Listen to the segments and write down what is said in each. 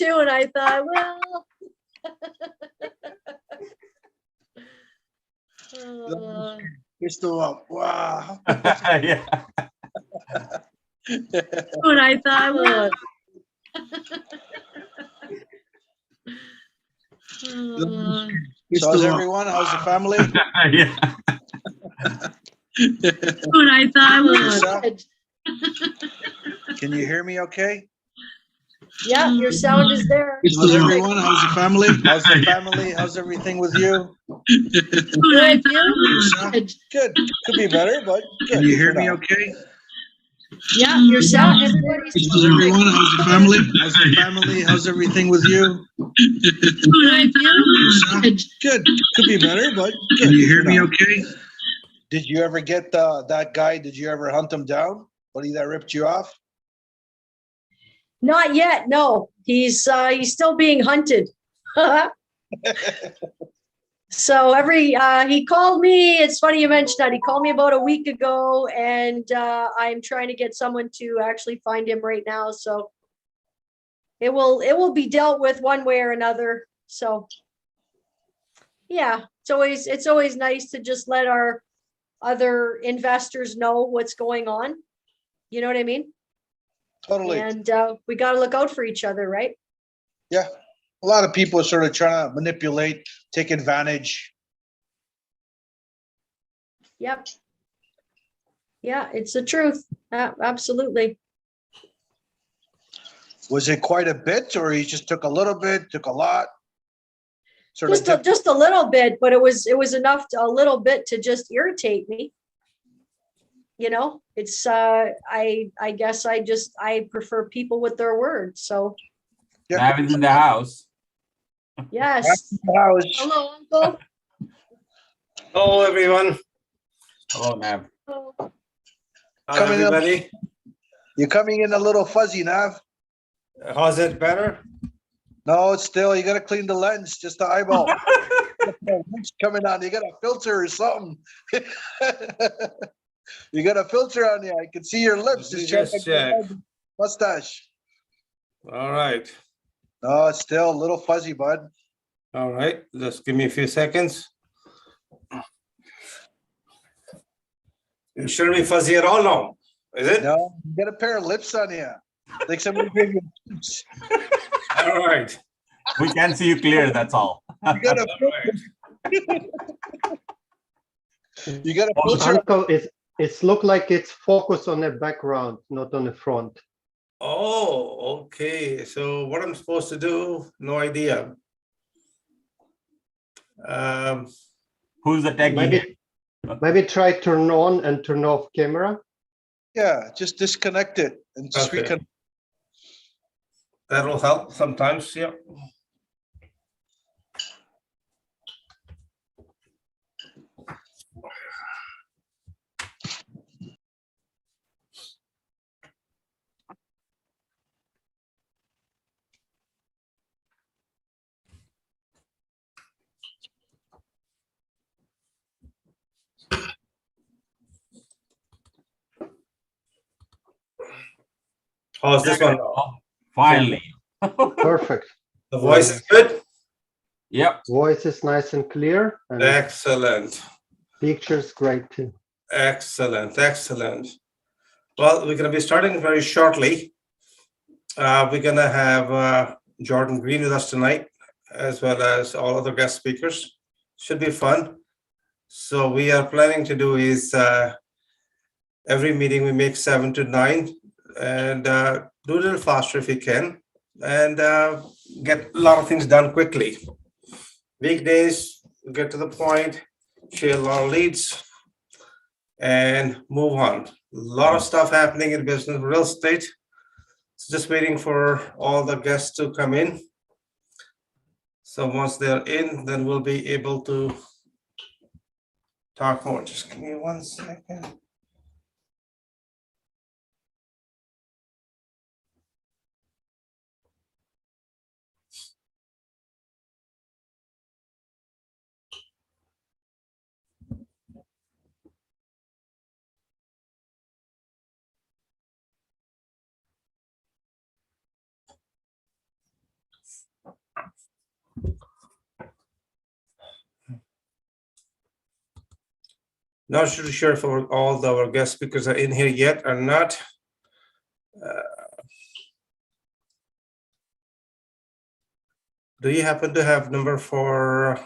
too, and I thought, well. Pistol up. Wow. Yeah. And I thought, well. So how's everyone? How's the family? Yeah. And I thought, well. Can you hear me okay? Yeah, your sound is there. How's everyone? How's the family? How's the family? How's everything with you? Good, Good. Could be better, but good. Can you hear me okay? Yeah, your sound, everybody's. How's everyone? How's the family? How's the family? How's everything with you? Good. Could be better, but good. Can you hear me okay? Did you ever get that guy? Did you ever hunt him down? Buddy that ripped you off? Not yet, no. He's still being hunted. So he called me. It's funny you mentioned that. He called me about a week ago, and I'm trying to get someone to actually find him right now. So it will be dealt with one way or another. So yeah, it's always nice to just let our other investors know what's going on. You know what I mean? Totally. And we got to look out for each other, right? Yeah. A lot of people are sort of trying to manipulate, take advantage. Yep. Yeah, it's the truth. Absolutely. Was it quite a bit, or he just took a little bit, took a lot? Just a little bit, but it was enough a little bit to just irritate me. You know, it's I guess I prefer people with their words. So Nav is in the house. yes. Hello, Uncle. Hello, everyone. Hello, Nav. How's everybody? You're coming in a little fuzzy, Nav. How's it better? No, it's still, you got to clean the lens, just the eyeball. It's coming on. You got a filter or something. You got a filter on you. I can see your lips. Just check. Mustache. All right. No, it's still a little fuzzy, bud. All right. Just give me a few seconds. It shouldn't be fuzzy at all now, is it? No, you got a pair of lips on you. Like somebody gave you lips. All right. We can see you clear, that's all. You got a You got a filter. Uncle, it's look like it's focused on the background, not on the front. Oh, okay. So what I'm supposed to do? No idea. Who's the techie? Maybe try turn on and turn off camera. Yeah, just disconnect it and just Okay. reconnect. That will help sometimes. Yeah. How's this one? Oh, finally. Perfect. The voice is good? Yep. Voice is nice and clear, and Excellent. picture's great too. Excellent. Excellent. Well, we're going to be starting very shortly. We're going to have Jordan Green with us tonight, as well as all other guest speakers. Should be fun. So we are planning to do is every meeting we make 7 to 9 and do a little faster if we can and get a lot of things done quickly. Weekdays, get to the point, share a lot of leads and move on. A lot of stuff happening in business, real estate. So just waiting for all the guests to come in. So once they're in, then we'll be able to talk more. Just give me 1 second. Not sure if all our guest speakers are in here yet or not. Do you happen to have number for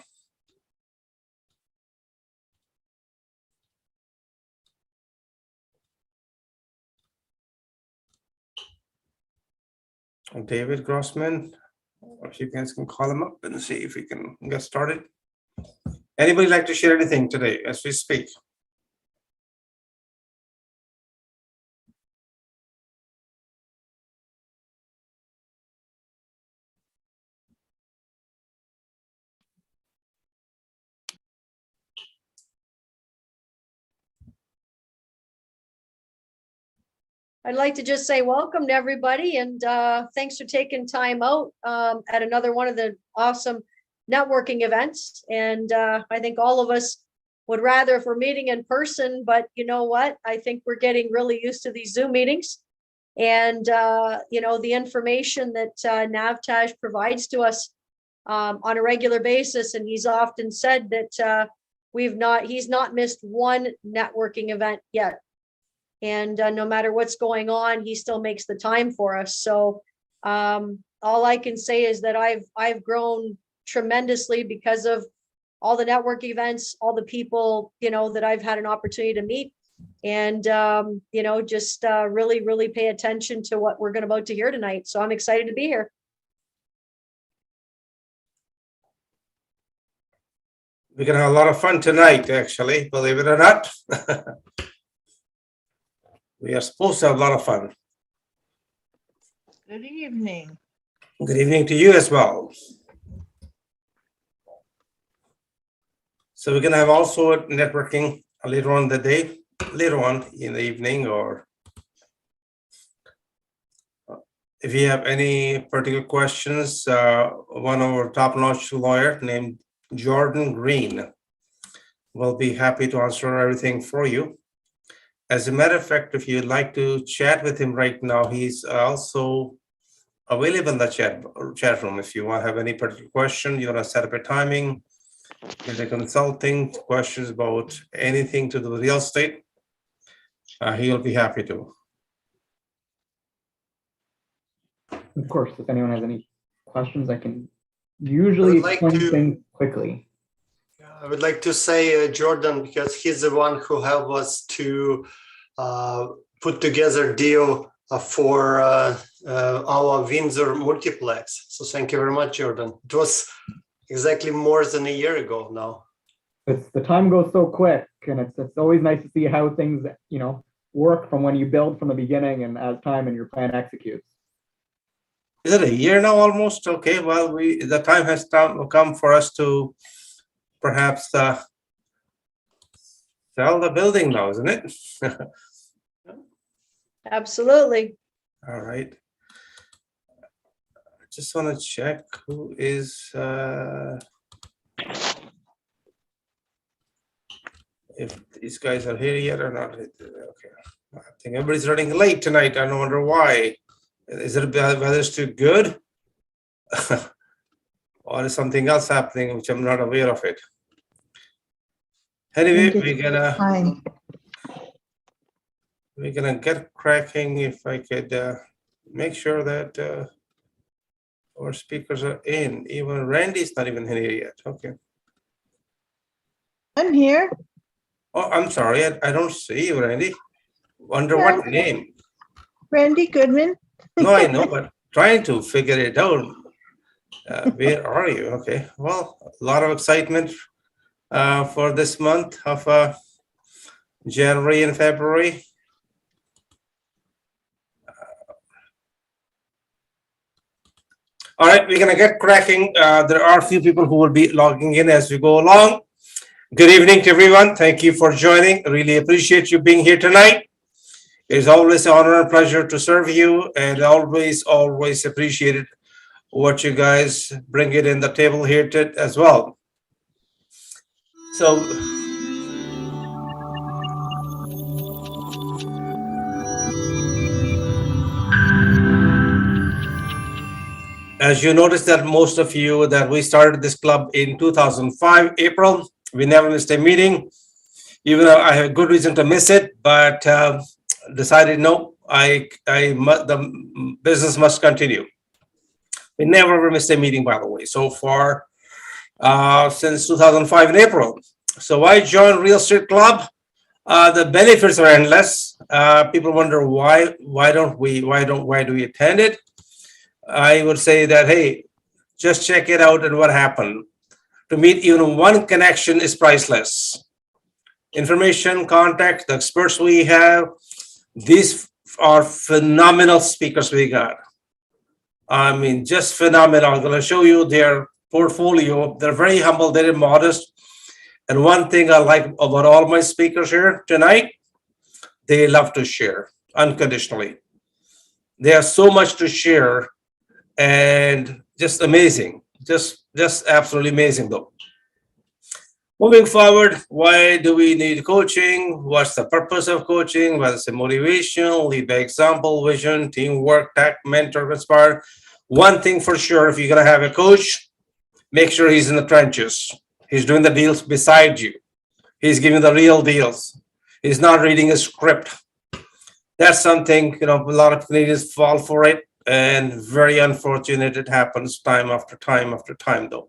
David Grossman? Or if you guys can call him up and see if we can get started. Anybody like to share anything today as we speak? I'd like to just say welcome to everybody and thanks for taking time out at another one of the awesome networking events. And I think all of us would rather if we're meeting in person, but you know what? I think we're getting really used to these Zoom meetings. And the information that Navtaj provides to us on a regular basis, and he's often said that he's not missed one networking event yet. And no matter what's going on, he still makes the time for us. So all I can say is that I've grown tremendously because of all the network events, all the people, that I've had an opportunity to meet, and just really, really pay attention to what we're about to hear tonight. So I'm excited to be here. We're gonna have a lot of fun tonight, actually, believe it or not. We are supposed to have a lot of fun. Good evening. Good evening to you as well. So we're gonna have also networking later on in the day, later on in the evening, or if you have any particular questions, one of our top-notch lawyer named Jordan Green will be happy to answer everything for you. As a matter of fact, if you'd like to chat with him right now, he's also available in the chat room. If you want to have any particular question, you want to set up a timing, get a consulting, questions about anything to do with real estate, he'll be happy to. Of course, if anyone has any questions, I can usually explain things quickly. I would like to say Jordan, because he's the one who helped us to put together a deal for our Windsor multiplex. So thank you very much, Jordan. It was exactly more than a year ago now. The time goes so quick, and it's always nice to see how things work from when you build from the beginning and as time and your plan executes. Is it a year now almost? Okay, well, the time has come for us to perhaps sell the building now, isn't it? Absolutely. All right. I just want to check who is if these guys are here yet or not. Okay, I think everybody's running late tonight. I don't wonder why. Is it weather's too good? Or is something else happening which I'm not aware of it? Anyway, we're gonna get cracking. If I could make sure that our speakers are in. Even Randy's not even here yet. Okay. I'm here. Oh, I'm sorry. I don't see you, Randy. Under what name? Randy Goodman. No, I know, but trying to figure it out. Where are you? Okay. Well, a lot of excitement for this month of January and February. All right, we're going to get cracking. There are a few people who will be logging in as we go along. Good evening to everyone. Thank you for joining. Really appreciate you being here tonight. It's always an honor and pleasure to serve you, and always appreciated what you guys bring it in the table here as well. So, as you noticed that most of you that we started this club in 2005, April, we never missed a meeting. even though I have good reason to miss it, but decided no, the business must continue. We never ever missed a meeting, by the way, so far since 2005 in April. So why join Real Estate Club? The benefits are endless. People wonder why do we attend it? I would say that, hey, just check it out and what happened. To meet even one connection is priceless. Information, contact, the experts we have, these are phenomenal speakers we got. I mean, just phenomenal. I'm going to show you their portfolio. They're very humble, they're modest. And one thing I like about all my speakers here tonight, they love to share unconditionally. They have so much to share and just amazing. Just absolutely amazing though. Moving forward, why do we need coaching? What's the purpose of coaching? Whether it's a motivation, lead by example, vision, teamwork, tech, mentor, inspire. One thing for sure, if you're going to have a coach, make sure he's in the trenches. He's doing the deals beside you. He's giving the real deals. He's not reading a script. That's something, a lot of Canadians fall for it, and very unfortunate it happens time after time after time though.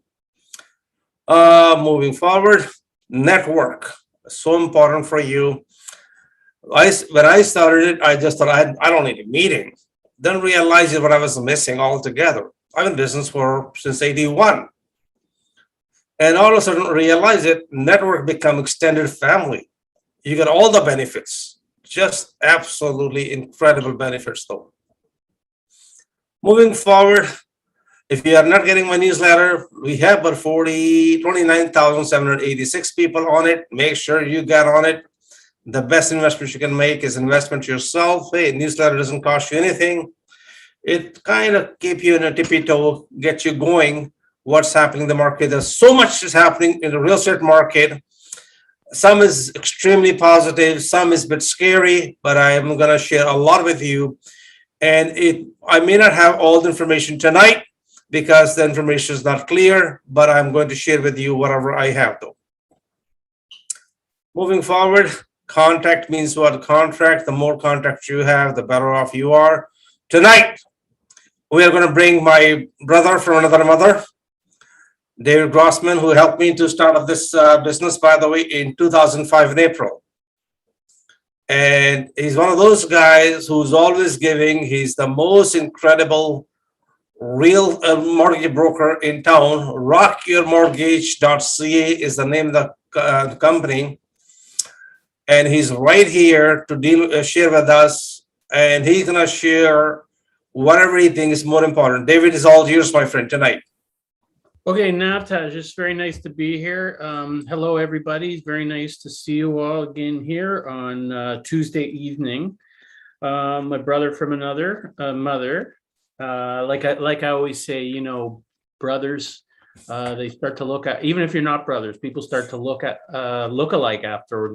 Moving forward, network, so important for you. When I started it, I just thought I don't need a meeting. Then realized what I was missing altogether. I've been in business since 81. And all of a sudden realize it, network become extended family. You get all the benefits, just absolutely incredible benefits though. Moving forward, if you are not getting my newsletter, we have about 29,786 people on it. Make sure you get on it. The best investment you can make is investment yourself. Hey, newsletter doesn't cost you anything. It kind of keep you in a tippy toe, get you going. What's happening in the market? There's so much is happening in the real estate market. Some is extremely positive, some is a bit scary, but I'm going to share a lot with you. And I may not have all the information tonight because the information is not clear, but I'm going to share with you whatever I have though. Moving forward, contact means what? Contract. The more contacts you have, the better off you are. Tonight, we are going to bring my brother from another mother, David Grossman, who helped me to start up this business, by the way, in 2005 in April. And he's one of those guys who's always giving. He's the most incredible real mortgage broker in town. Rockyourmortgage.ca is the name of the company. And he's right here to share with us. And he's going to share whatever he thinks is more important. David, is all yours, my friend, tonight. Okay, Navtaj, it's very nice to be here. Hello, everybody. It's very nice to see you all again here on Tuesday evening. My brother from another mother. Like I always say, brothers, they start to look at, even if you're not brothers, people start to look alike after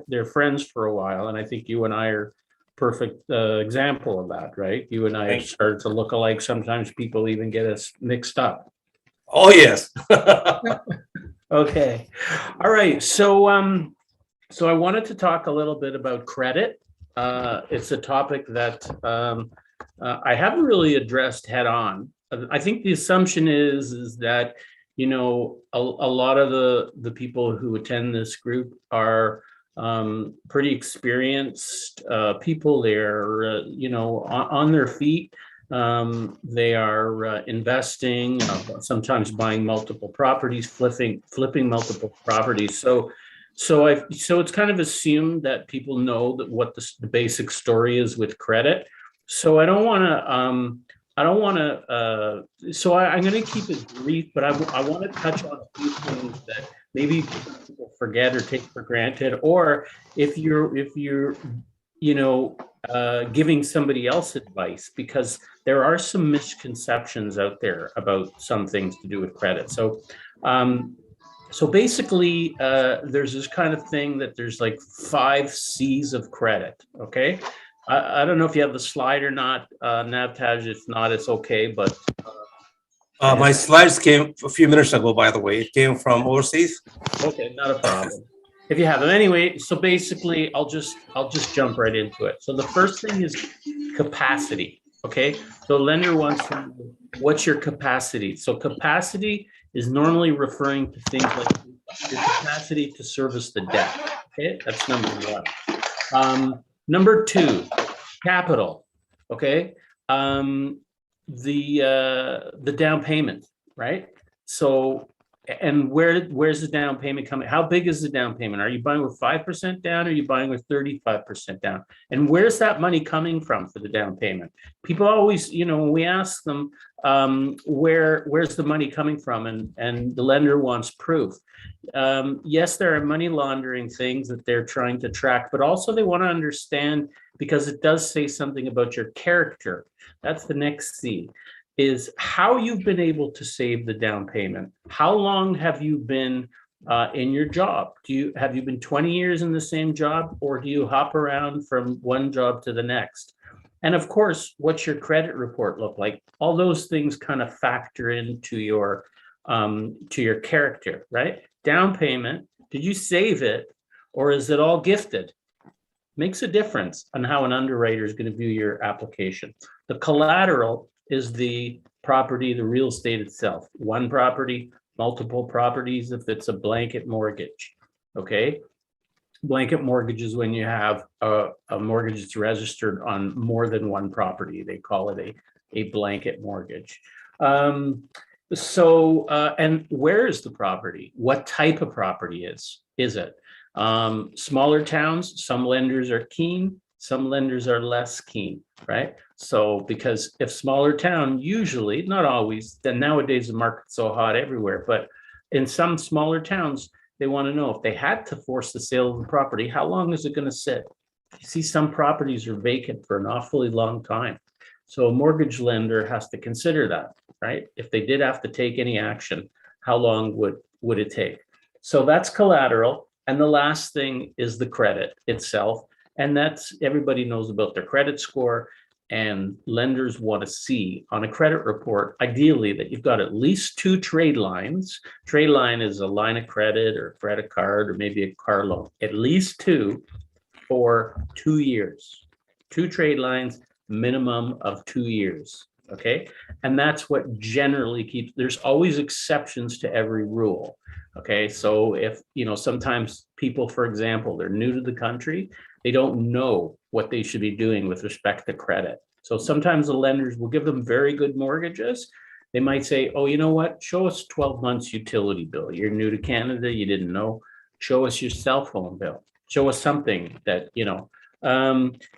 they're friends for a while. And I think you and I are perfect example of that, right? You and I have started to look alike. Sometimes people even get us mixed up. Oh, yes. Okay. All right. So I wanted to talk a little bit about credit. It's a topic that I haven't really addressed head on. I think the assumption is that, a lot of the people who attend this group are pretty experienced people. They're, on their feet. They are investing, sometimes buying multiple properties, flipping multiple properties. So it's kind of assumed that people know that what the basic story is with credit. So I don't want to. So I'm going to keep it brief, but I want to touch on a few things that maybe people forget or take for granted, or if you're giving somebody else advice, because there are some misconceptions out there about some things to do with credit. So basically, there's this kind of thing that there's like 5 C's of credit. Okay. I don't know if you have the slide or not, Navtaj. If not, it's okay. But my slides came a few minutes ago, by the way. It came from overseas. Okay, not a problem. if you have them. Anyway, so basically I'll just jump right into it. So the first thing is capacity. Okay. So lender wants to know what's your capacity. So capacity is normally referring to things like your capacity to service the debt. Okay, that's number one. Number two, capital. Okay. The down payment, right? So, and where's the down payment coming? How big is the down payment? Are you buying with 5% down? Or are you buying with 35% down? And where's that money coming from for the down payment? People always, when we ask them, where's the money coming from? And the lender wants proof. Yes, there are money laundering things that they're trying to track, but also they want to understand, because it does say something about your character. That's the next C, is how you've been able to save the down payment. How long have you been in your job? Have you been 20 years in the same job, or do you hop around from one job to the next? And of course, what's your credit report look like? All those things kind of factor into your character, right? Down payment, did you save it, or is it all gifted? Makes a difference on how an underwriter is going to view your application. The collateral is the property, the real estate itself. One property, multiple properties if it's a blanket mortgage. Okay. Blanket mortgage is when you have a mortgage that's registered on more than one property. They call it a blanket mortgage. And where is the property? What type of property is it? Smaller towns, some lenders are keen, some lenders are less keen, right? So because if smaller town, usually, not always, then nowadays the market's so hot everywhere, but in some smaller towns, they want to know if they had to force the sale of the property, how long is it going to sit? You see, some properties are vacant for an awfully long time. So a mortgage lender has to consider that, right? If they did have to take any action, how long would it take? So that's collateral. And the last thing is the credit itself. And that's, everybody knows about their credit score, and lenders want to see on a credit report, ideally, that you've got at least 2 trade lines. Trade line is a line of credit or credit card or maybe a car loan, at least 2 for 2 years. 2 trade lines, minimum of 2 years. Okay. And that's what generally keeps, there's always exceptions to every rule. Okay. So if, sometimes people, for example, they're new to the country, they don't know what they should be doing with respect to credit. So sometimes the lenders will give them very good mortgages. They might say, oh, you know what? Show us 12 months utility bill. You're new to Canada. You didn't know. Show us your cell phone bill. Show us something that,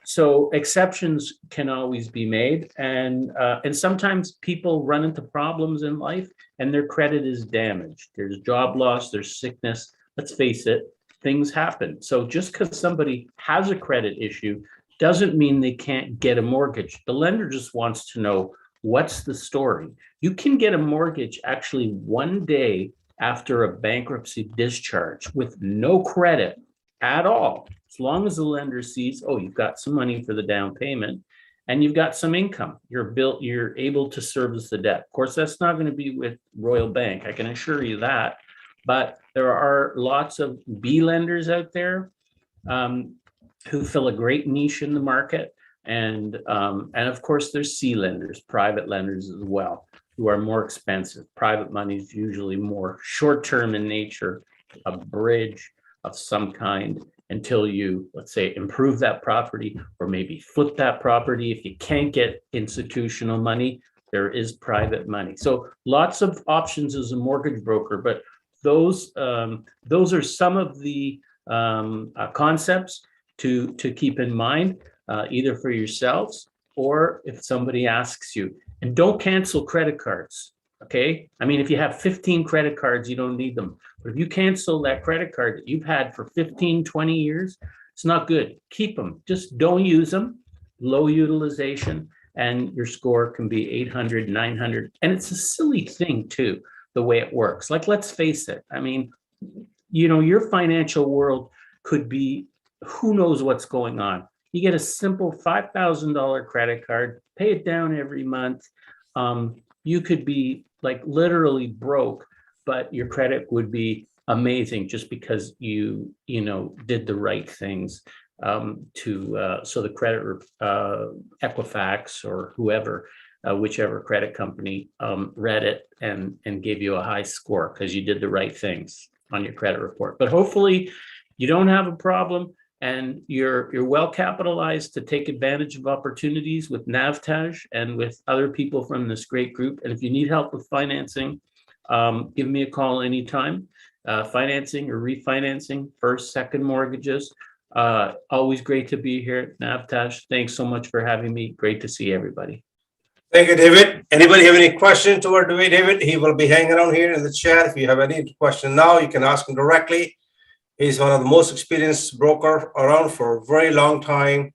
so exceptions can always be made. And sometimes people run into problems in life and their credit is damaged. There's job loss, there's sickness. Let's face it, things happen. So just because somebody has a credit issue doesn't mean they can't get a mortgage. The lender just wants to know, what's the story? You can get a mortgage actually one day after a bankruptcy discharge with no credit at all, as long as the lender sees, oh, you've got some money for the down payment and you've got some income. You're able to service the debt. Of course, that's not going to be with Royal Bank, I can assure you that. But there are lots of B lenders out there who fill a great niche in the market. And of course, there's C lenders, private lenders as well, who are more expensive. Private money is usually more short-term in nature, a bridge of some kind until you, let's say, improve that property or maybe flip that property. If you can't get institutional money, there is private money. So lots of options as a mortgage broker, but those are some of the concepts to keep in mind, either for yourselves or if somebody asks you. And don't cancel credit cards. Okay. I mean, if you have 15 credit cards, you don't need them. But if you cancel that credit card that you've had for 15, 20 years, it's not good. Keep them. Just don't use them. Low utilization, and your score can be 800, 900. And it's a silly thing too, the way it works. Like, let's face it. I mean, your financial world could be, who knows what's going on. You get a simple $5,000 credit card, pay it down every month. You could be like literally broke, but your credit would be amazing just because you did the right things so the credit Equifax or whoever, whichever credit company read it and gave you a high score because you did the right things on your credit report. But hopefully you don't have a problem and you're well capitalized to take advantage of opportunities with Navtaj and with other people from this great group. And if you need help with financing, give me a call anytime. Financing or refinancing, first, second mortgages. Always great to be here at Navtaj. Thanks so much for having me. Great to see everybody. Thank you, David. Anybody have any questions toward David? He will be hanging around here in the chat. If you have any question now, you can ask him directly. He's one of the most experienced broker around for a very long time,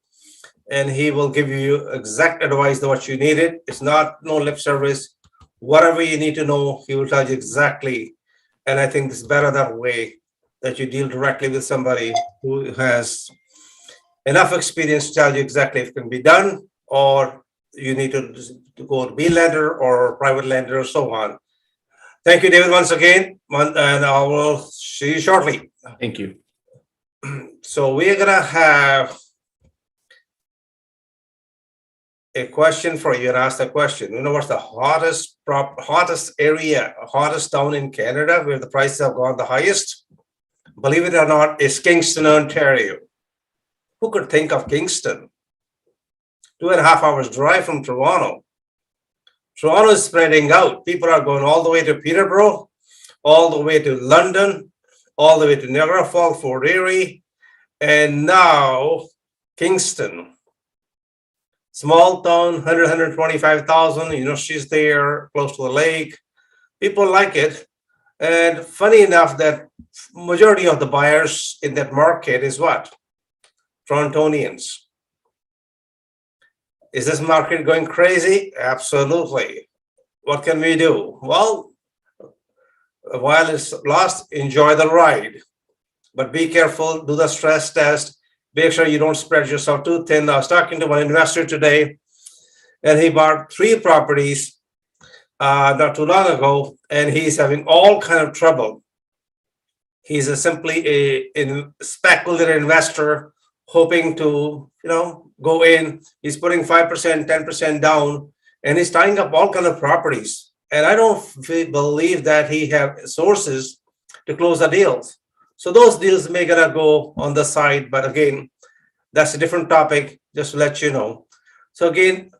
and he will give you exact advice to what you needed. It's not no lip service. Whatever you need to know, he will tell you exactly. And I think it's better that way, that you deal directly with somebody who has enough experience to tell you exactly if it can be done, or you need to go to B lender or private lender or so on. Thank you, David, once again, and I will see you shortly. Thank you. So we're gonna have a question for you and ask the question. You know what's the hottest area, hottest town in Canada where the prices have gone the highest? Believe it or not, is Kingston, Ontario. Who could think of Kingston? 2.5 hours drive from Toronto. Toronto is spreading out. People are going all the way to Peterborough, all the way to London, all the way to Niagara Falls, Fort Erie, and now Kingston. Small town, 125,000, she's there, close to the lake. People like it. And funny enough that majority of the buyers in that market is what? Torontonians. Is this market going crazy? Absolutely. What can we do? Well, while it's lost, enjoy the ride. But be careful, do the stress test. Make sure you don't spread yourself too thin. I was talking to one investor today, and he bought 3 properties not too long ago, and he's having all kind of trouble. He's simply a speculative investor hoping to, go in. He's putting 5%, 10% down, and he's tying up all kind of properties. And I don't believe that he have sources to close the deals. So those deals may gonna go on the side, but again, that's a different topic, just to let you know. So again,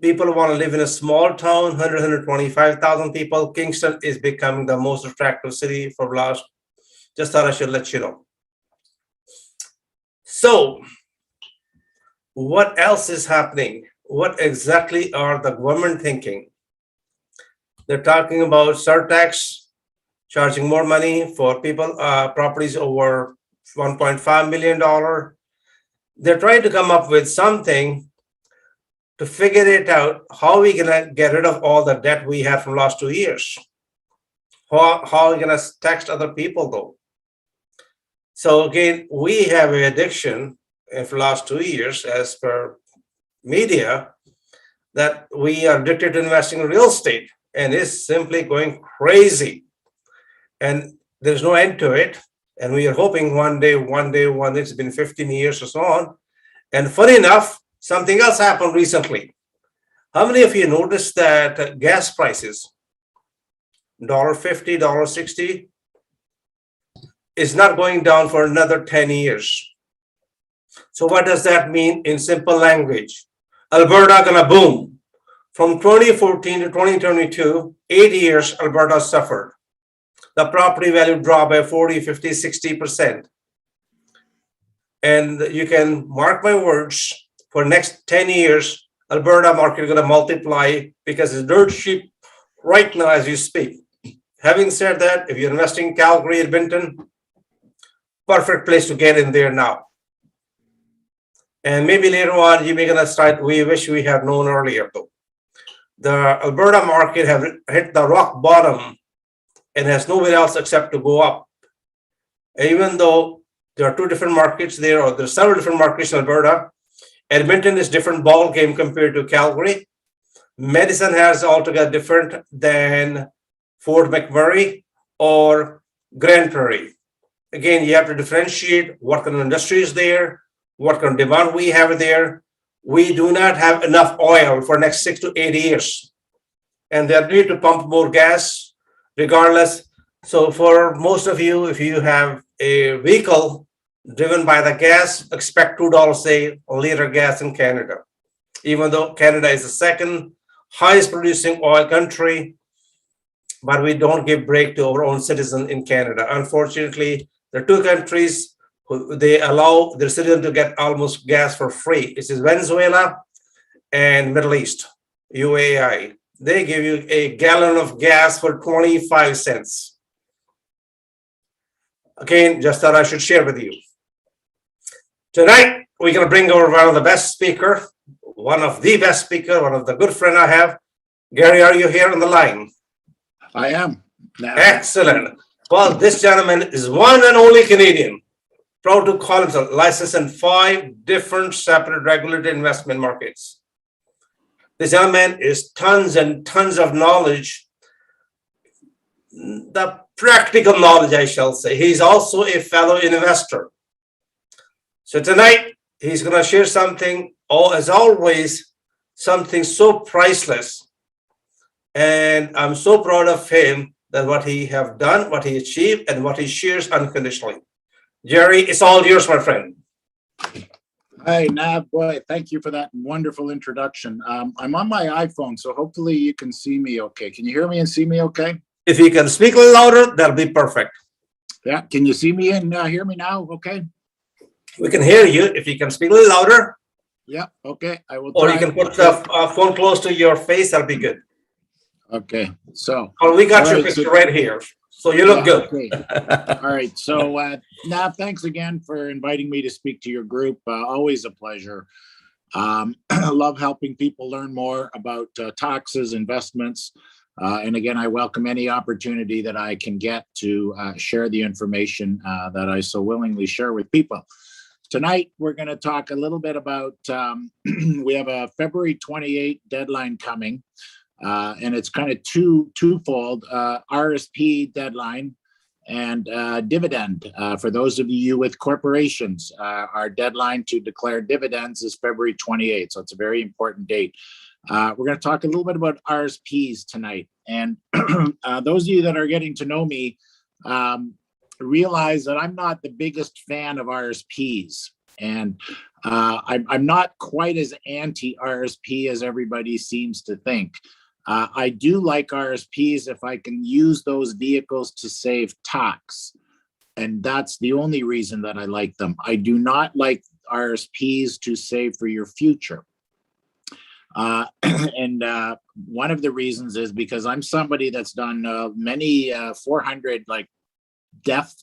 people want to live in a small town, 125,000 people. Kingston is becoming the most attractive city for last. Just thought I should let you know. So what else is happening? What exactly are the government thinking? They're talking about surtax, charging more money for people, properties over $1.5 million. They're trying to come up with something to figure it out, how we gonna get rid of all the debt we had from last 2 years. How are we gonna tax other people though? So again, we have an addiction in the last 2 years, as per media, that we are addicted to investing in real estate, and it's simply going crazy. And there's no end to it. And we are hoping one day, it's been 15 years or so on. And funny enough, something else happened recently. How many of you noticed that gas prices, $1.50, $1.60, is not going down for another 10 years? So what does that mean in simple language? Alberta gonna boom. From 2014 to 2022, 8 years, Alberta suffered. The property value dropped by 40, 50, 60%. And you can mark my words, for next 10 years, Alberta market is gonna multiply because it's dirt cheap right now as you speak. Having said that, if you're investing in Calgary, Edmonton, perfect place to get in there now. And maybe later on, you may gonna start, we wish we had known earlier though. The Alberta market have hit the rock bottom and has nowhere else except to go up. Even though there are 2 different markets there, or there's several different markets in Alberta, Edmonton is different ball game compared to Calgary. Medicine has altogether different than Fort McMurray or Grand Prairie. Again, you have to differentiate what kind of industry is there, what kind of demand we have there. We do not have enough oil for next 6 to 8 years. And they're need to pump more gas regardless. So for most of you, if you have a vehicle driven by the gas, expect $2, say, a liter gas in Canada. Even though Canada is the second highest producing oil country, but we don't give break to our own citizen in Canada. Unfortunately, there are two countries who they allow their citizens to get almost gas for free. This is Venezuela and Middle East, UAI. They give you a gallon of gas for 25 cents. Again, just thought I should share with you. Tonight, we're going to bring over one of the best speaker, one of the best speaker, one of the good friend I have. Gary, are you here on the line? I am. Now. Excellent. Well, this gentleman is one and only Canadian, proud to call himself licensed in 5 different separate regulated investment markets. This gentleman is tons and tons of knowledge, the practical knowledge, I shall say. He's also a fellow investor. So tonight, he's going to share something, as always, something so priceless. And I'm so proud of him that what he have done, what he achieved, and what he shares unconditionally. Jerry, it's all yours, my friend. Hi, Nav, boy, thank you for that wonderful introduction. I'm on my iPhone, so hopefully you can see me okay. Can you hear me and see me okay? If you can speak a little louder, that'll be perfect. Yeah, can you see me and hear me now? Okay. We can hear you. If you can speak a little louder. Yeah, okay, I will. Or you can put the phone close to your face, that'll be good. Okay, so. Oh, we got your picture right here. So you look good. Okay. All right. So, Nav, thanks again for inviting me to speak to your group. Always a pleasure. I love helping people learn more about taxes, investments. And again, I welcome any opportunity that I can get to share the information that I so willingly share with people. Tonight, we're going to talk a little bit about, we have a February 28 deadline coming. And it's kind of twofold, RSP deadline and dividend. For those of you with corporations, our deadline to declare dividends is February 28th. So it's a very important date. We're going to talk a little bit about RSPs tonight. And those of you that are getting to know me realize that I'm not the biggest fan of RSPs. And I'm not quite as anti-RSP as everybody seems to think. I do like RSPs if I can use those vehicles to save tax. And that's the only reason that I like them. I do not like RSPs to save for your future. And one of the reasons is because I'm somebody that's done many 400 death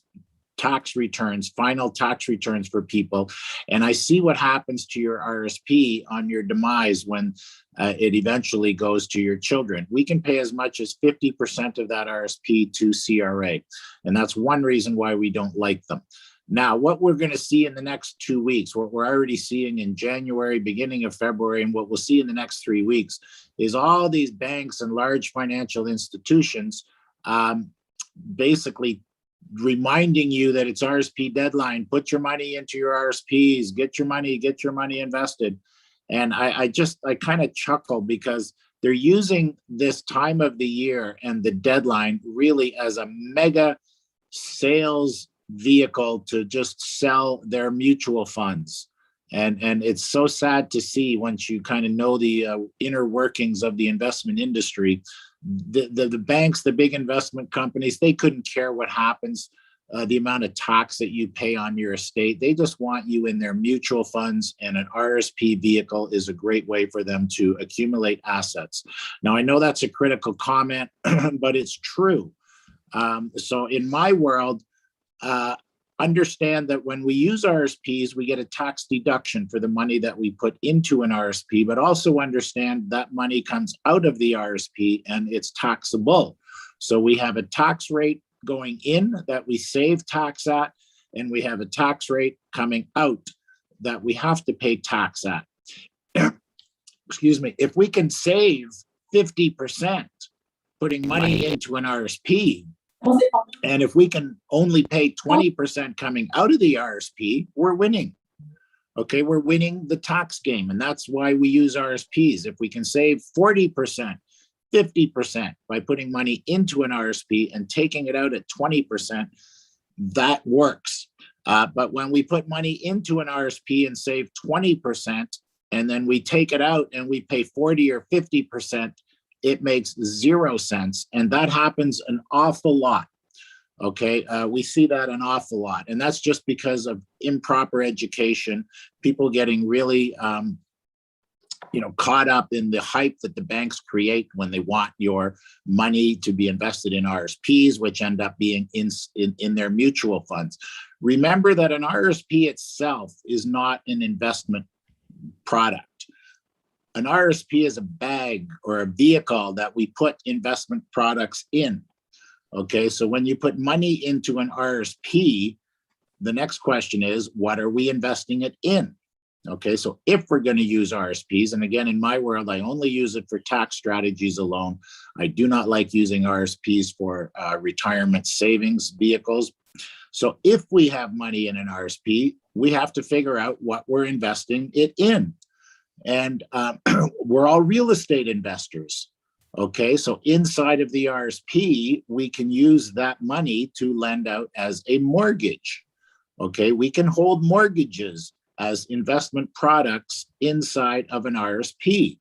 tax returns, final tax returns for people. And I see what happens to your RSP on your demise when it eventually goes to your children. We can pay as much as 50% of that RSP to CRA. And that's one reason why we don't like them. Now, what we're going to see in the next 2 weeks, what we're already seeing in January, beginning of February, and what we'll see in the next 3 weeks is all these banks and large financial institutions basically reminding you that it's RSP deadline, put your money into your RSPs, get your money invested. And I kind of chuckle because they're using this time of the year and the deadline really as a mega sales vehicle to just sell their mutual funds. And it's so sad to see once you kind of know the inner workings of the investment industry. The banks, the big investment companies, they couldn't care what happens, the amount of tax that you pay on your estate. They just want you in their mutual funds, and an RSP vehicle is a great way for them to accumulate assets. Now, I know that's a critical comment, but it's true. So in my world, understand that when we use RSPs, we get a tax deduction for the money that we put into an RSP, but also understand that money comes out of the RSP and it's taxable. So we have a tax rate going in that we save tax at, and we have a tax rate coming out that we have to pay tax at. Excuse me. If we can save 50% putting money into an RSP, And if we can only pay 20% coming out of the RSP, we're winning. Okay, we're winning the tax game, and that's why we use RSPs. If we can save 40%, 50% by putting money into an RSP and taking it out at 20%, that works. But when we put money into an RSP and save 20%, and then we take it out and we pay 40 or 50%, it makes 0 sense. And that happens an awful lot. Okay, we see that an awful lot. And that's just because of improper education, people getting really, caught up in the hype that the banks create when they want your money to be invested in RSPs, which end up being in their mutual funds. Remember that an RSP itself is not an investment product. An RSP is a bag or a vehicle that we put investment products in. Okay, so when you put money into an RSP, the next question is, what are we investing it in? Okay, so if we're going to use RSPs, and again, in my world, I only use it for tax strategies alone. I do not like using RSPs for retirement savings vehicles. So if we have money in an RSP, we have to figure out what we're investing it in. And we're all real estate investors. Okay, so inside of the RSP, we can use that money to lend out as a mortgage. Okay, we can hold mortgages as investment products inside of an RSP.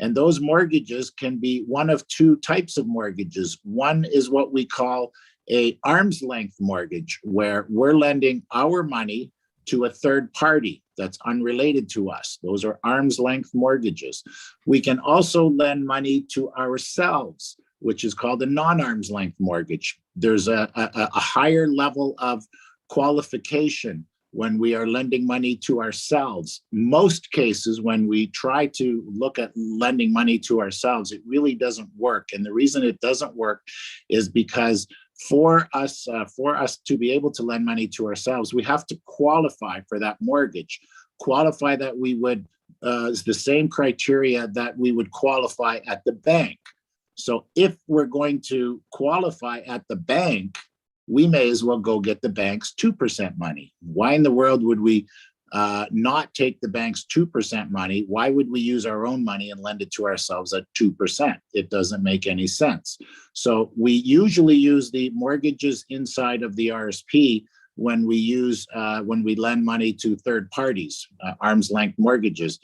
And those mortgages can be one of two types of mortgages. One is what we call a arm's length mortgage, where we're lending our money to a third party that's unrelated to us. Those are arm's length mortgages. We can also lend money to ourselves, which is called a non-arm's length mortgage. There's a higher level of qualification when we are lending money to ourselves. Most cases, when we try to look at lending money to ourselves, it really doesn't work. And the reason it doesn't work is because for us to be able to lend money to ourselves, we have to qualify for that mortgage. Qualify that we would is the same criteria that we would qualify at the bank. So if we're going to qualify at the bank, we may as well go get the bank's 2% money. Why in the world would we not take the bank's 2% money? Why would we use our own money and lend it to ourselves at 2%? It doesn't make any sense. So we usually use the mortgages inside of the RSP when we lend money to third parties, arm's length mortgages.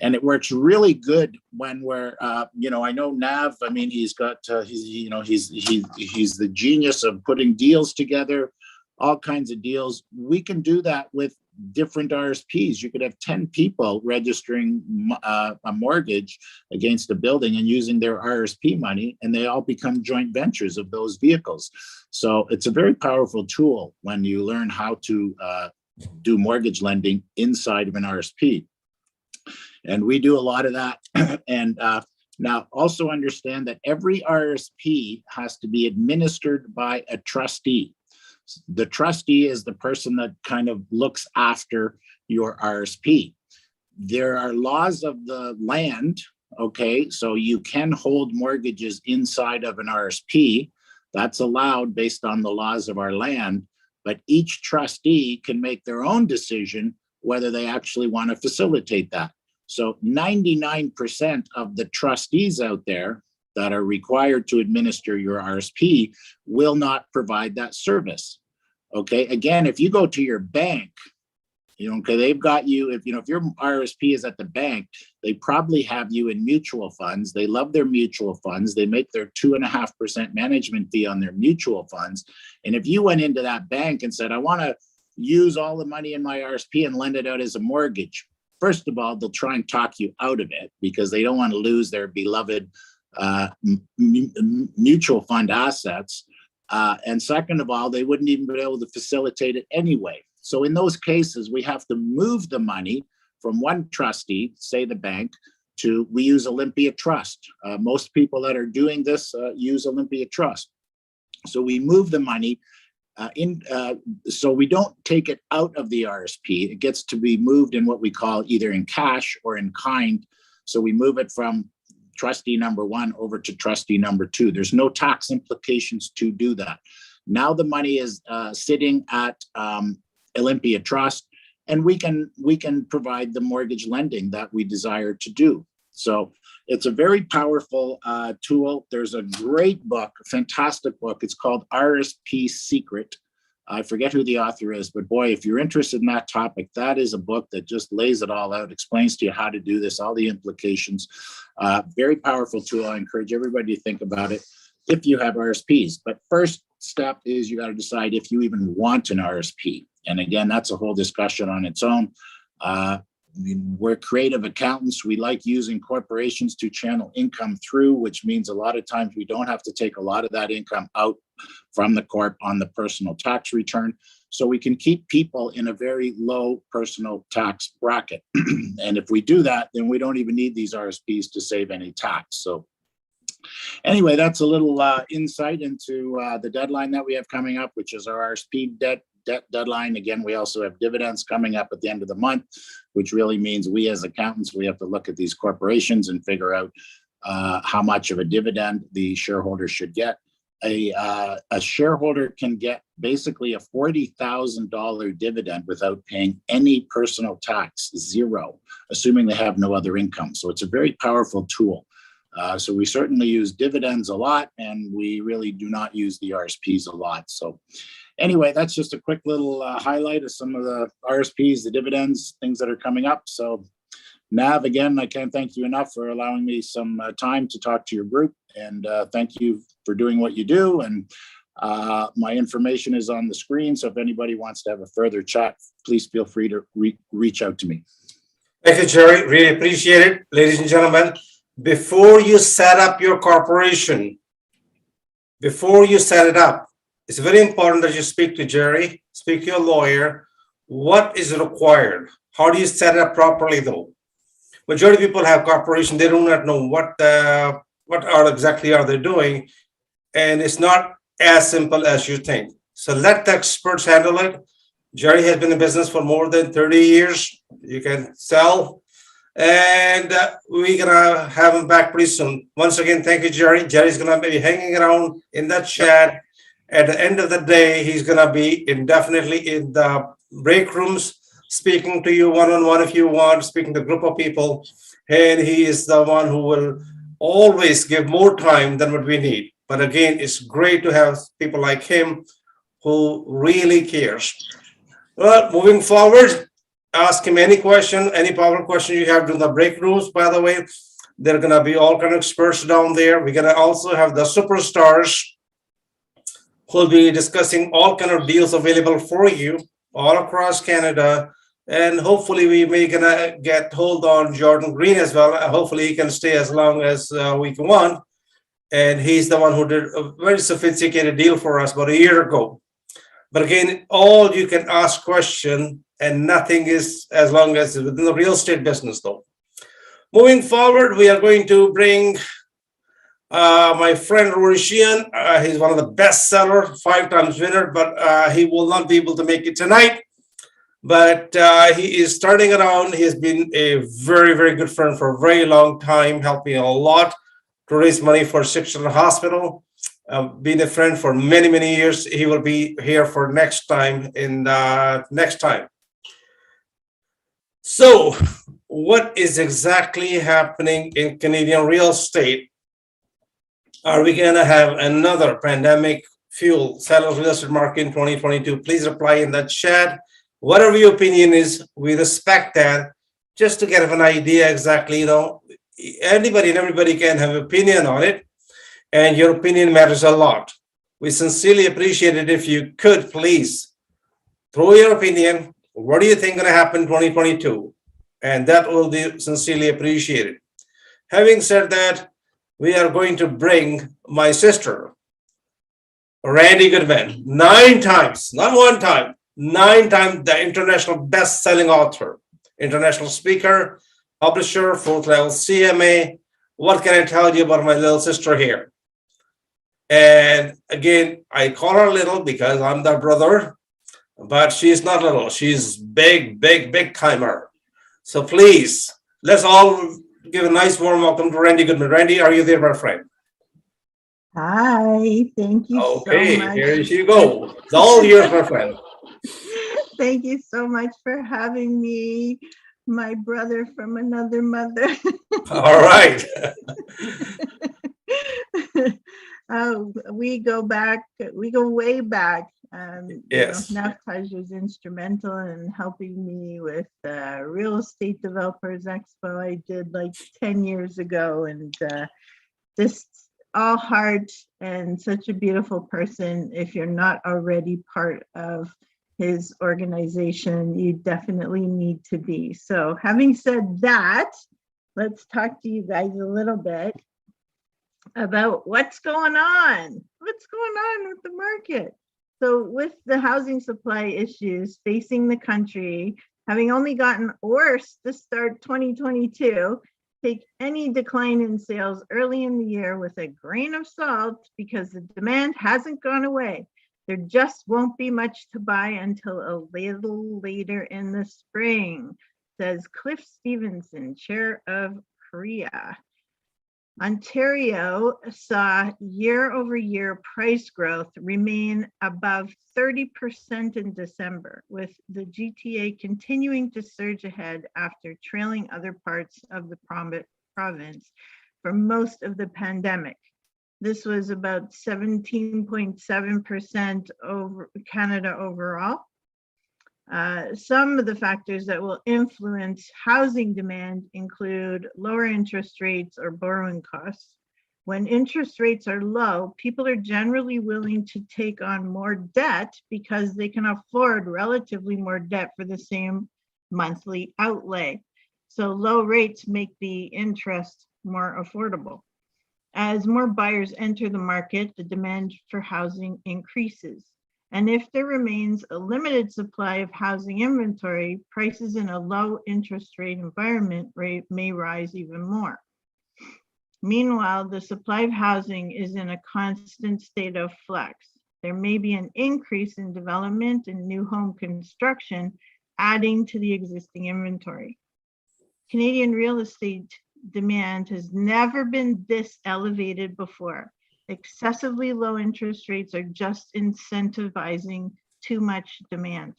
And it works really good when we're, I know Nav, I mean, he's the genius of putting deals together, all kinds of deals. We can do that with different RSPs. You could have 10 people registering a mortgage against a building and using their RSP money, and they all become joint ventures of those vehicles. So it's a very powerful tool when you learn how to do mortgage lending inside of an RSP. And we do a lot of that. And now also understand that every RSP has to be administered by a trustee. The trustee is the person that kind of looks after your RSP. There are laws of the land, okay? So you can hold mortgages inside of an RSP. That's allowed based on the laws of our land, but each trustee can make their own decision whether they actually want to facilitate that. So 99% of the trustees out there that are required to administer your RSP will not provide that service. Okay, again, if you go to your bank, okay, they've got you, if your RSP is at the bank, they probably have you in mutual funds. They love their mutual funds. They make their 2.5% management fee on their mutual funds. And if you went into that bank and said, I want to use all the money in my RSP and lend it out as a mortgage, first of all, they'll try and talk you out of it because they don't want to lose their beloved mutual fund assets. And second of all, they wouldn't even be able to facilitate it anyway. So in those cases, we have to move the money from one trustee, say the bank, to we use Olympia Trust. Most people that are doing this use Olympia Trust. So we move the money so we don't take it out of the RSP. It gets to be moved in what we call either in cash or in kind. So we move it from trustee number one over to trustee number two. There's no tax implications to do that. Now the money is sitting at Olympia Trust, and we can provide the mortgage lending that we desire to do. So it's a very powerful tool. There's a great book, a fantastic book. It's called RSP Secret. I forget who the author is, but boy, if you're interested in that topic, that is a book that just lays it all out, explains to you how to do this, all the implications. Very powerful tool. I encourage everybody to think about it if you have RSPs. But first step is you got to decide if you even want an RSP. And again, that's a whole discussion on its own. We're creative accountants. We like using corporations to channel income through, which means a lot of times we don't have to take a lot of that income out from the corp on the personal tax return. So we can keep people in a very low personal tax bracket. And if we do that, then we don't even need these RSPs to save any tax. So anyway, that's a little insight into the deadline that we have coming up, which is our RSP debt deadline. Again, we also have dividends coming up at the end of the month, which really means we as accountants, we have to look at these corporations and figure out how much of a dividend the shareholder should get. A shareholder can get basically a $40,000 dividend without paying any personal tax, zero, assuming they have no other income. So it's a very powerful tool. So we certainly use dividends a lot, and we really do not use the RSPs a lot. So anyway, that's just a quick little highlight of some of the RSPs, the dividends, things that are coming up. So Nav, again, I can't thank you enough for allowing me some time to talk to your group, and thank you for doing what you do. And my information is on the screen, so if anybody wants to have a further chat, please feel free to reach out to me. Thank you, Jerry. Really appreciate it. Ladies and gentlemen, before you set up your corporation, before you set it up, it's very important that you speak to Jerry, speak to your lawyer. What is required? How do you set it up properly, though? Majority of people have corporation, they do not know what exactly are they doing, and it's not as simple as you think. So let the experts handle it. Jerry has been in business for more than 30 years. You can tell. And we're gonna have him back pretty soon. Once again, thank you, Jerry. Jerry's gonna be hanging around in that chat. At the end of the day, he's gonna be indefinitely in the break rooms, speaking to you one-on-one if you want, speaking to a group of people. And he is the one who will always give more time than what we need. But again, it's great to have people like him who really cares. Well, moving forward, ask him any question, any power question you have during the break rooms. By the way, there are going to be all kind of experts down there. We're going to also have the superstars who will be discussing all kind of deals available for you all across Canada. And hopefully we may gonna get hold on Jordan Green as well. Hopefully he can stay as long as we can want. And he's the one who did a very sophisticated deal for us about a year ago. But again, all you can ask question, and nothing is as long as it's within the real estate business though. Moving forward, we are going to bring my friend Rory Sheehan. He's one of the best seller, 5 times winner, but he will not be able to make it tonight. But he is starting around. He has been a very, very good friend for a very long time, helping a lot to raise money for Sick Children Hospital. Been a friend for many, many years. He will be here for next time next time. So what is exactly happening in Canadian real estate? Are we going to have another pandemic fuel sellers real estate market in 2022? Please reply in the chat. Whatever your opinion is, we respect that. Just to get an idea exactly, anybody and everybody can have an opinion on it, and your opinion matters a lot. We sincerely appreciate it if you could please throw your opinion. What do you think going to happen in 2022? And that will be sincerely appreciated. Having said that, we are going to bring my sister, Randy Goodman, 9 times, not 1 time, 9 times the international best-selling author, international speaker, publisher, 4th level CMA. What can I tell you about my little sister here? And again, I call her little because I'm the brother, but she's not little. She's big, big, big timer. So please, let's all give a nice warm welcome to Randy Goodman. Randy, are you there, my friend? Hi, thank you so Okay, much. here you go. It's all yours, my friend. Thank you so much for having me, my brother from another mother. All right. We go way back. Yes. Naftaj was instrumental in helping me with Real Estate Developers Expo I did like 10 years ago. And this all heart and such a beautiful person. If you're not already part of his organization, you definitely need to be. So having said that, let's talk to you guys a little bit about what's going on. What's going on with the market? So with the housing supply issues facing the country, having only gotten worse to start 2022, take any decline in sales early in the year with a grain of salt because the demand hasn't gone away. There just won't be much to buy until a little later in the spring, says Cliff Stevenson, chair of Korea. Ontario saw year-over-year price growth remain above 30% in December, with the GTA continuing to surge ahead after trailing other parts of the province for most of the pandemic. This was about 17.7% over Canada overall. Some of the factors that will influence housing demand include lower interest rates or borrowing costs. When interest rates are low, people are generally willing to take on more debt because they can afford relatively more debt for the same monthly outlay. So low rates make the interest more affordable. As more buyers enter the market, the demand for housing increases. And if there remains a limited supply of housing inventory, prices in a low interest rate environment may rise even more. Meanwhile, the supply of housing is in a constant state of flux. There may be an increase in development and new home construction, adding to the existing inventory. Canadian real estate demand has never been this elevated before. Excessively low interest rates are just incentivizing too much demand.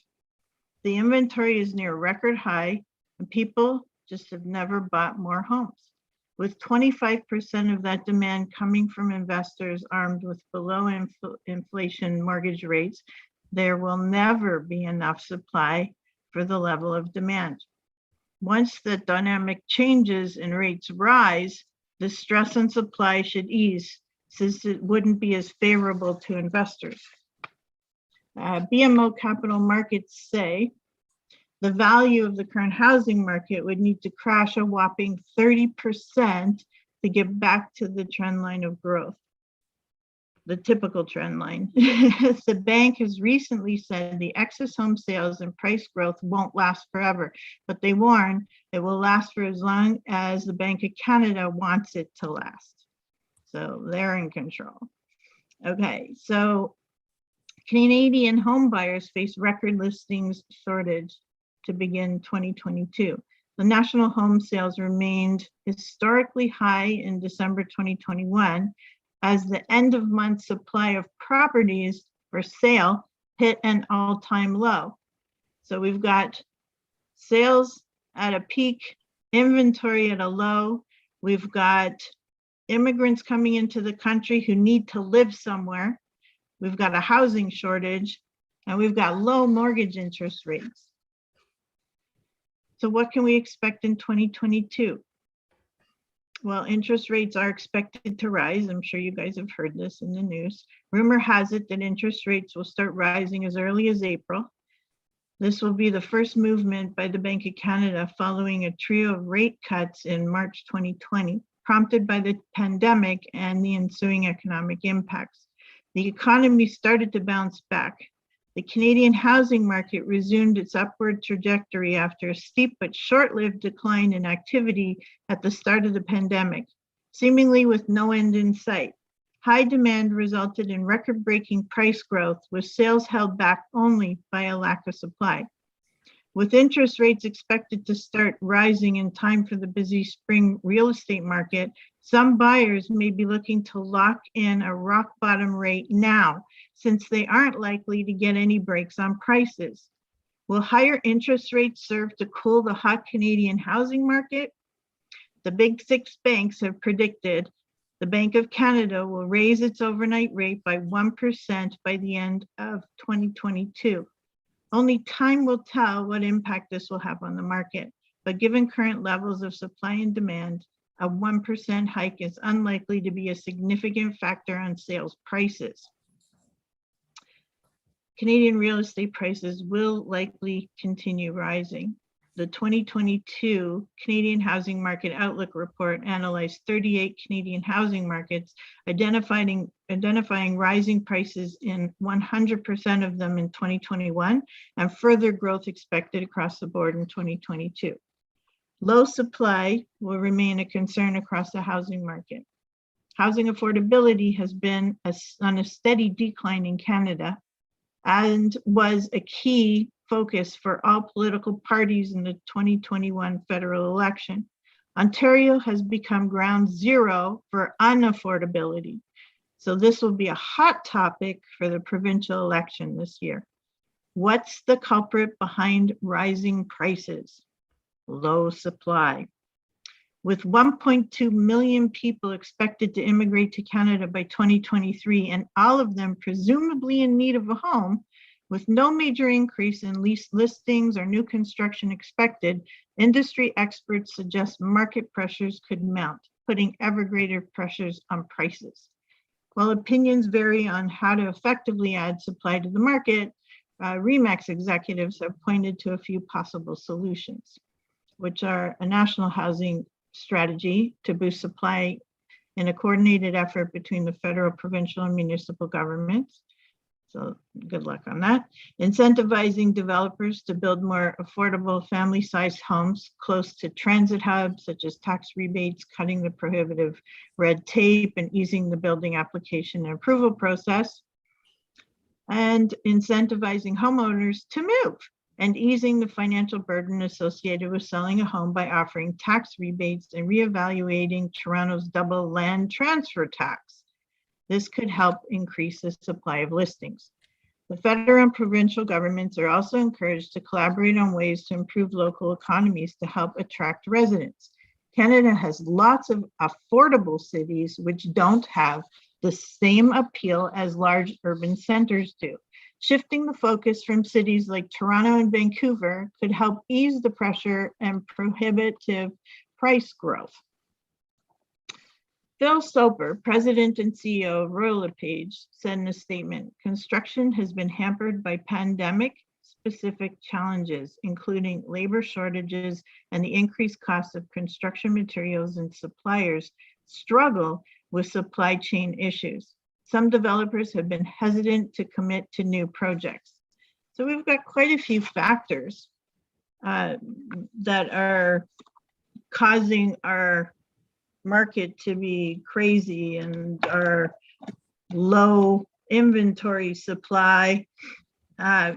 The inventory is near record high and people just have never bought more homes. With 25% of that demand coming from investors armed with below inflation mortgage rates, there will never be enough supply for the level of demand. Once the dynamic changes and rates rise, the stress on supply should ease, since it wouldn't be as favorable to investors. BMO Capital Markets say the value of the current housing market would need to crash a whopping 30% to get back to the trend line of growth, the typical trend line. The bank has recently said the excess home sales and price growth won't last forever, but they warn it will last for as long as the Bank of Canada wants it to last. So they're in control. Okay, so Canadian home buyers face record listings shortage to begin 2022. The national home sales remained historically high in December 2021 as the end of month supply of properties for sale hit an all-time low. So we've got sales at a peak, inventory at a low. We've got immigrants coming into the country who need to live somewhere. We've got a housing shortage, and we've got low mortgage interest rates. So what can we expect in 2022? Well, interest rates are expected to rise. I'm sure you guys have heard this in the news. Rumor has it that interest rates will start rising as early as April. This will be the first movement by the Bank of Canada following a trio of rate cuts in March 2020, prompted by the pandemic and the ensuing economic impacts. The economy started to bounce back. The Canadian housing market resumed its upward trajectory after a steep but short-lived decline in activity at the start of the pandemic, seemingly with no end in sight. High demand resulted in record-breaking price growth, with sales held back only by a lack of supply. With interest rates expected to start rising in time for the busy spring real estate market, some buyers may be looking to lock in a rock bottom rate now, since they aren't likely to get any breaks on prices. Will higher interest rates serve to cool the hot Canadian housing market? The big six banks have predicted the Bank of Canada will raise its overnight rate by 1% by the end of 2022. Only time will tell what impact this will have on the market, but given current levels of supply and demand, a 1% hike is unlikely to be a significant factor on sales prices. Canadian real estate prices will likely continue rising. The 2022 Canadian Housing Market Outlook Report analyzed 38 Canadian housing markets, identifying rising prices in 100% of them in 2021, and further growth expected across the board in 2022. Low supply will remain a concern across the housing market. Housing affordability has been on a steady decline in Canada and was a key focus for all political parties in the 2021 federal election. Ontario has become ground zero for unaffordability. So this will be a hot topic for the provincial election this year. What's the culprit behind rising prices? Low supply. With 1.2 million people expected to immigrate to Canada by 2023, and all of them presumably in need of a home, with no major increase in lease listings or new construction expected, industry experts suggest market pressures could mount, putting ever greater pressures on prices. While opinions vary on how to effectively add supply to the market, RE/MAX executives have pointed to a few possible solutions, which are a national housing strategy to boost supply in a coordinated effort between the federal, provincial, and municipal governments. So good luck on that. Incentivizing developers to build more affordable family-sized homes close to transit hubs, such as tax rebates, cutting the prohibitive red tape, and easing the building application and approval process. And incentivizing homeowners to move and easing the financial burden associated with selling a home by offering tax rebates and reevaluating Toronto's double land transfer tax. This could help increase the supply of listings. The federal and provincial governments are also encouraged to collaborate on ways to improve local economies to help attract residents. Canada has lots of affordable cities which don't have the same appeal as large urban centers do. Shifting the focus from cities like Toronto and Vancouver could help ease the pressure and prohibitive price growth. Phil Soper, President and CEO of Royal LePage, said in a statement, construction has been hampered by pandemic-specific challenges, including labor shortages and the increased cost of construction materials, and suppliers struggle with supply chain issues. Some developers have been hesitant to commit to new projects. So we've got quite a few factors that are causing our market to be crazy, and our low inventory supply.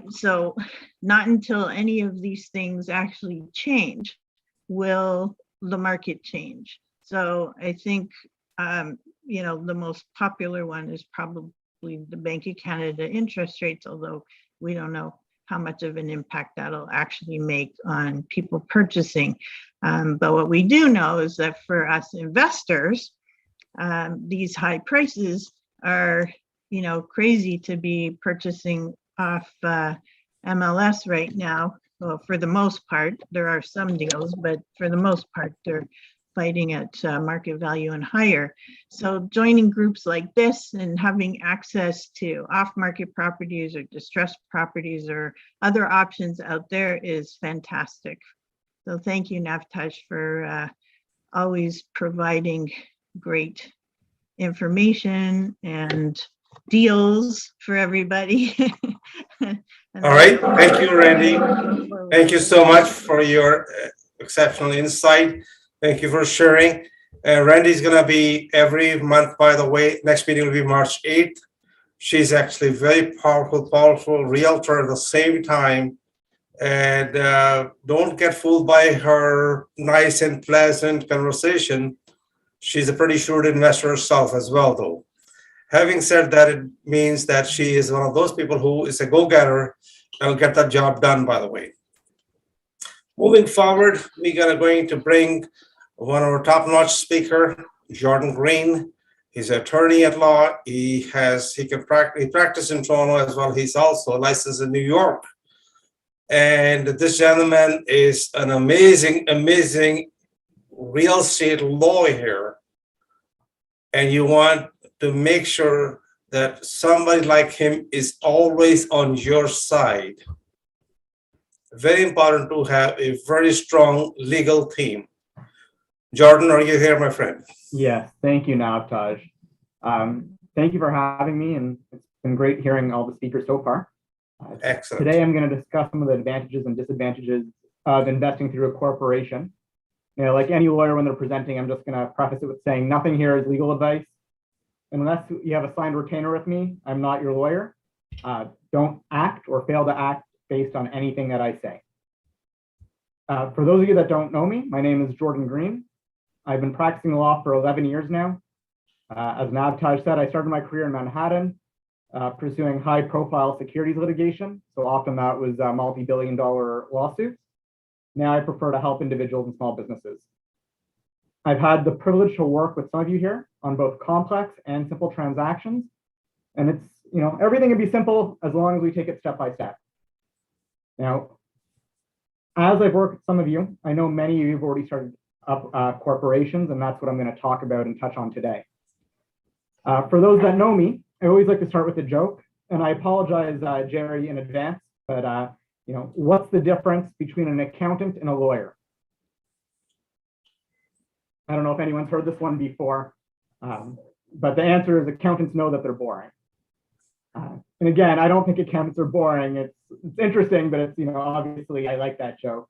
So not until any of these things actually change will the market change. So I think, the most popular one is probably the Bank of Canada interest rates, although we don't know how much of an impact that'll actually make on people purchasing. But what we do know is that for us investors, these high prices are, crazy to be purchasing off MLS right now. Well, for the most part, there are some deals, but for the most part, they're fighting at market value and higher. So joining groups like this and having access to off-market properties or distressed properties or other options out there is fantastic. So thank you, Navtash, for always providing great information and deals for everybody. All right, thank you, Randy. Thank you so much for your exceptional insight. Thank you for sharing. Randy's going to be every month, by the way. Next meeting will be March 8th. She's actually very powerful realtor at the same time And don't get fooled by her nice and pleasant conversation. She's a pretty shrewd investor herself as well, though. Having said that, it means that she is one of those people who is a go-getter and will get that job done, by the way. Moving forward, we are going to bring one of our top-notch speaker, Jordan Green. He's an attorney at law. He practiced in Toronto as well. He's also licensed in New York. And this gentleman is an amazing, amazing real estate lawyer. And you want to make sure that somebody like him is always on your side. Very important to have a very strong legal team. Jordan, are you here, my friend? Yes, thank you, Navtaj. Thank you for having me, and it's been great hearing all the speakers so far. Excellent. Today, I'm going to discuss some of the advantages and disadvantages of investing through a corporation. You know, like any lawyer, when they're presenting, I'm just going to preface it with saying nothing here is legal advice. Unless you have a signed retainer with me, I'm not your lawyer. Don't act or fail to act based on anything that I say. For those of you that don't know me, my name is Jordan Green. I've been practicing law for 11 years now. As Navtaj said, I started my career in Manhattan, pursuing high-profile securities litigation. So often that was multi-billion-dollar lawsuits. Now I prefer to help individuals and small businesses. I've had the privilege to work with some of you here on both complex and simple transactions. And it's, you know, everything can be simple as long as we take it step by step. Now, as I've worked with some of you, I know many of you have already started up corporations, and that's what I'm going to talk about and touch on today. For those that know me, I always like to start with a joke, and I apologize, Jerry, in advance, but you know, what's the difference between an accountant and a lawyer? I don't know if anyone's heard this one before, but the answer is accountants know that they're boring. And again, I don't think accountants are boring. It's interesting, but it's, you know, obviously I like that joke.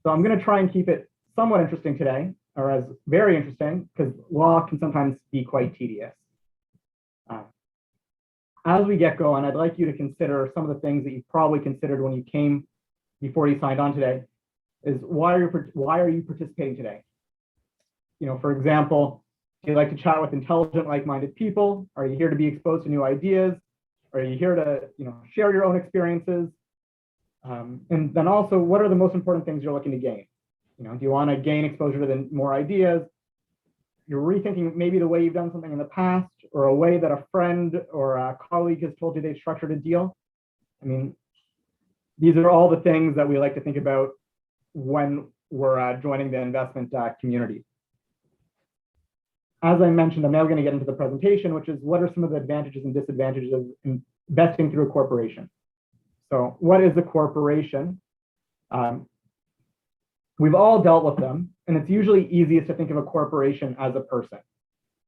So I'm going to try and keep it somewhat interesting today, or as very interesting, because law can sometimes be quite tedious. As we get going, I'd like you to consider some of the things that you probably considered when you came before you signed on today. Is why are you participating today? You know, for example, do you like to chat with intelligent, like-minded people? Are you here to be exposed to new ideas? Are you here to, you know, share your own experiences? And then also, what are the most important things you're looking to gain? You know, do you want to gain exposure to more ideas? You're rethinking maybe the way you've done something in the past, or a way that a friend or a colleague has told you they've structured a deal. I mean, these are all the things that we like to think about when we're joining the investment community. As I mentioned, I'm now going to get into the presentation, which is what are some of the advantages and disadvantages of investing through a corporation. So what is a corporation? We've all dealt with them, and it's usually easiest to think of a corporation as a person.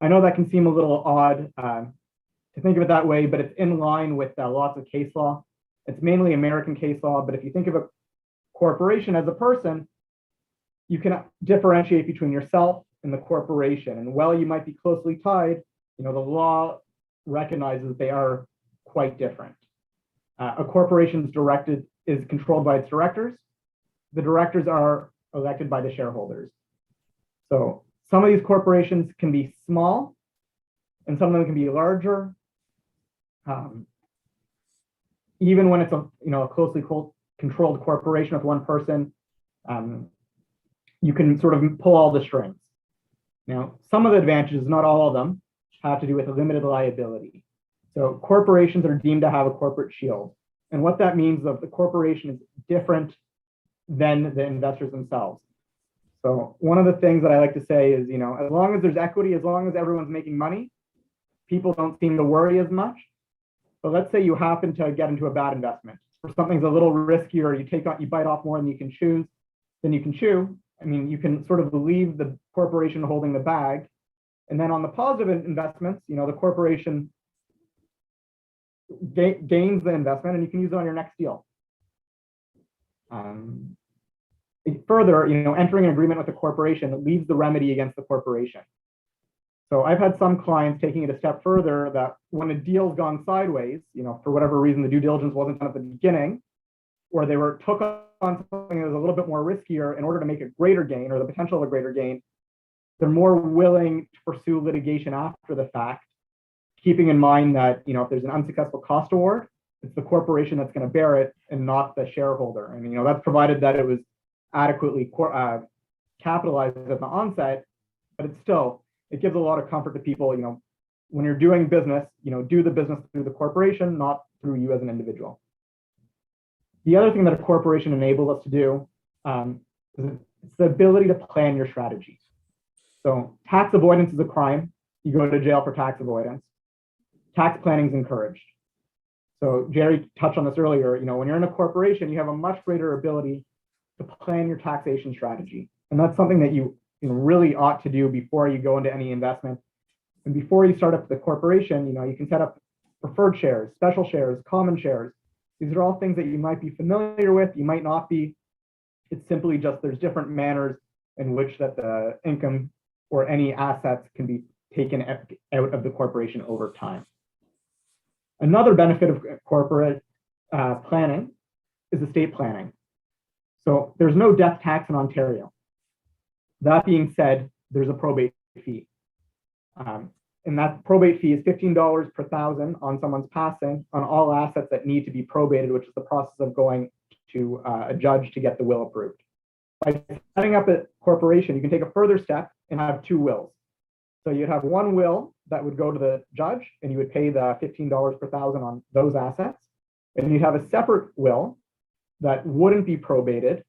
I know that can seem a little odd to think of it that way, but it's in line with lots of case law. It's mainly American case law, but if you think of a corporation as a person, you can differentiate between yourself and the corporation. And while you might be closely tied, you know, the law recognizes they are quite different. A corporation is controlled by its directors. The directors are elected by the shareholders. So some of these corporations can be small, and some of them can be larger. Even when it's a closely controlled corporation with one person, you can sort of pull all the strings. Now, some of the advantages, not all of them, have to do with a limited liability. So corporations are deemed to have a corporate shield. And what that means is that the corporation is different than the investors themselves. So one of the things that I like to say is, you know, as long as there's equity, as long as everyone's making money, people don't seem to worry as much. But let's say you happen to get into a bad investment, or something's a little riskier, you bite off more than you can chew. I mean, you can sort of leave the corporation holding the bag. And then on the positive investments, you know, the corporation gains the investment and you can use it on your next deal. Further, you know, entering an agreement with a corporation leaves the remedy against the corporation. So I've had some clients taking it a step further that when a deal's gone sideways, you know, for whatever reason, the due diligence wasn't done at the beginning, or they took on something that was a little bit more riskier in order to make a greater gain or the potential of a greater gain, they're more willing to pursue litigation after the fact, keeping in mind that, if there's an unsuccessful cost award, it's the corporation that's going to bear it and not the shareholder. And, that's provided that it was adequately capitalized at the onset, but it gives a lot of comfort to people, when you're doing business, do the business through the corporation, not through you as an individual. The other thing that a corporation enables us to do is it's the ability to plan your strategy. So tax avoidance is a crime. You go to jail for tax avoidance. Tax planning is encouraged. So Jerry touched on this earlier. When you're in a corporation, you have a much greater ability to plan your taxation strategy. And that's something that you really ought to do before you go into any investment. And before you start up the corporation, you can set up preferred shares, special shares, common shares. These are all things that you might be familiar with, you might not be. It's simply just there's different manners in which that the income or any assets can be taken out of the corporation over time. Another benefit of corporate planning is estate planning. So there's no death tax in Ontario. That being said, there's a probate fee. And that probate fee is $15 per thousand on someone's passing on all assets that need to be probated, which is the process of going to a judge to get the will approved. By setting up a corporation, you can take a further step and have two wills. So you'd have one will that would go to the judge and you would pay the $15 per thousand on those assets. And you'd have a separate will that wouldn't be probated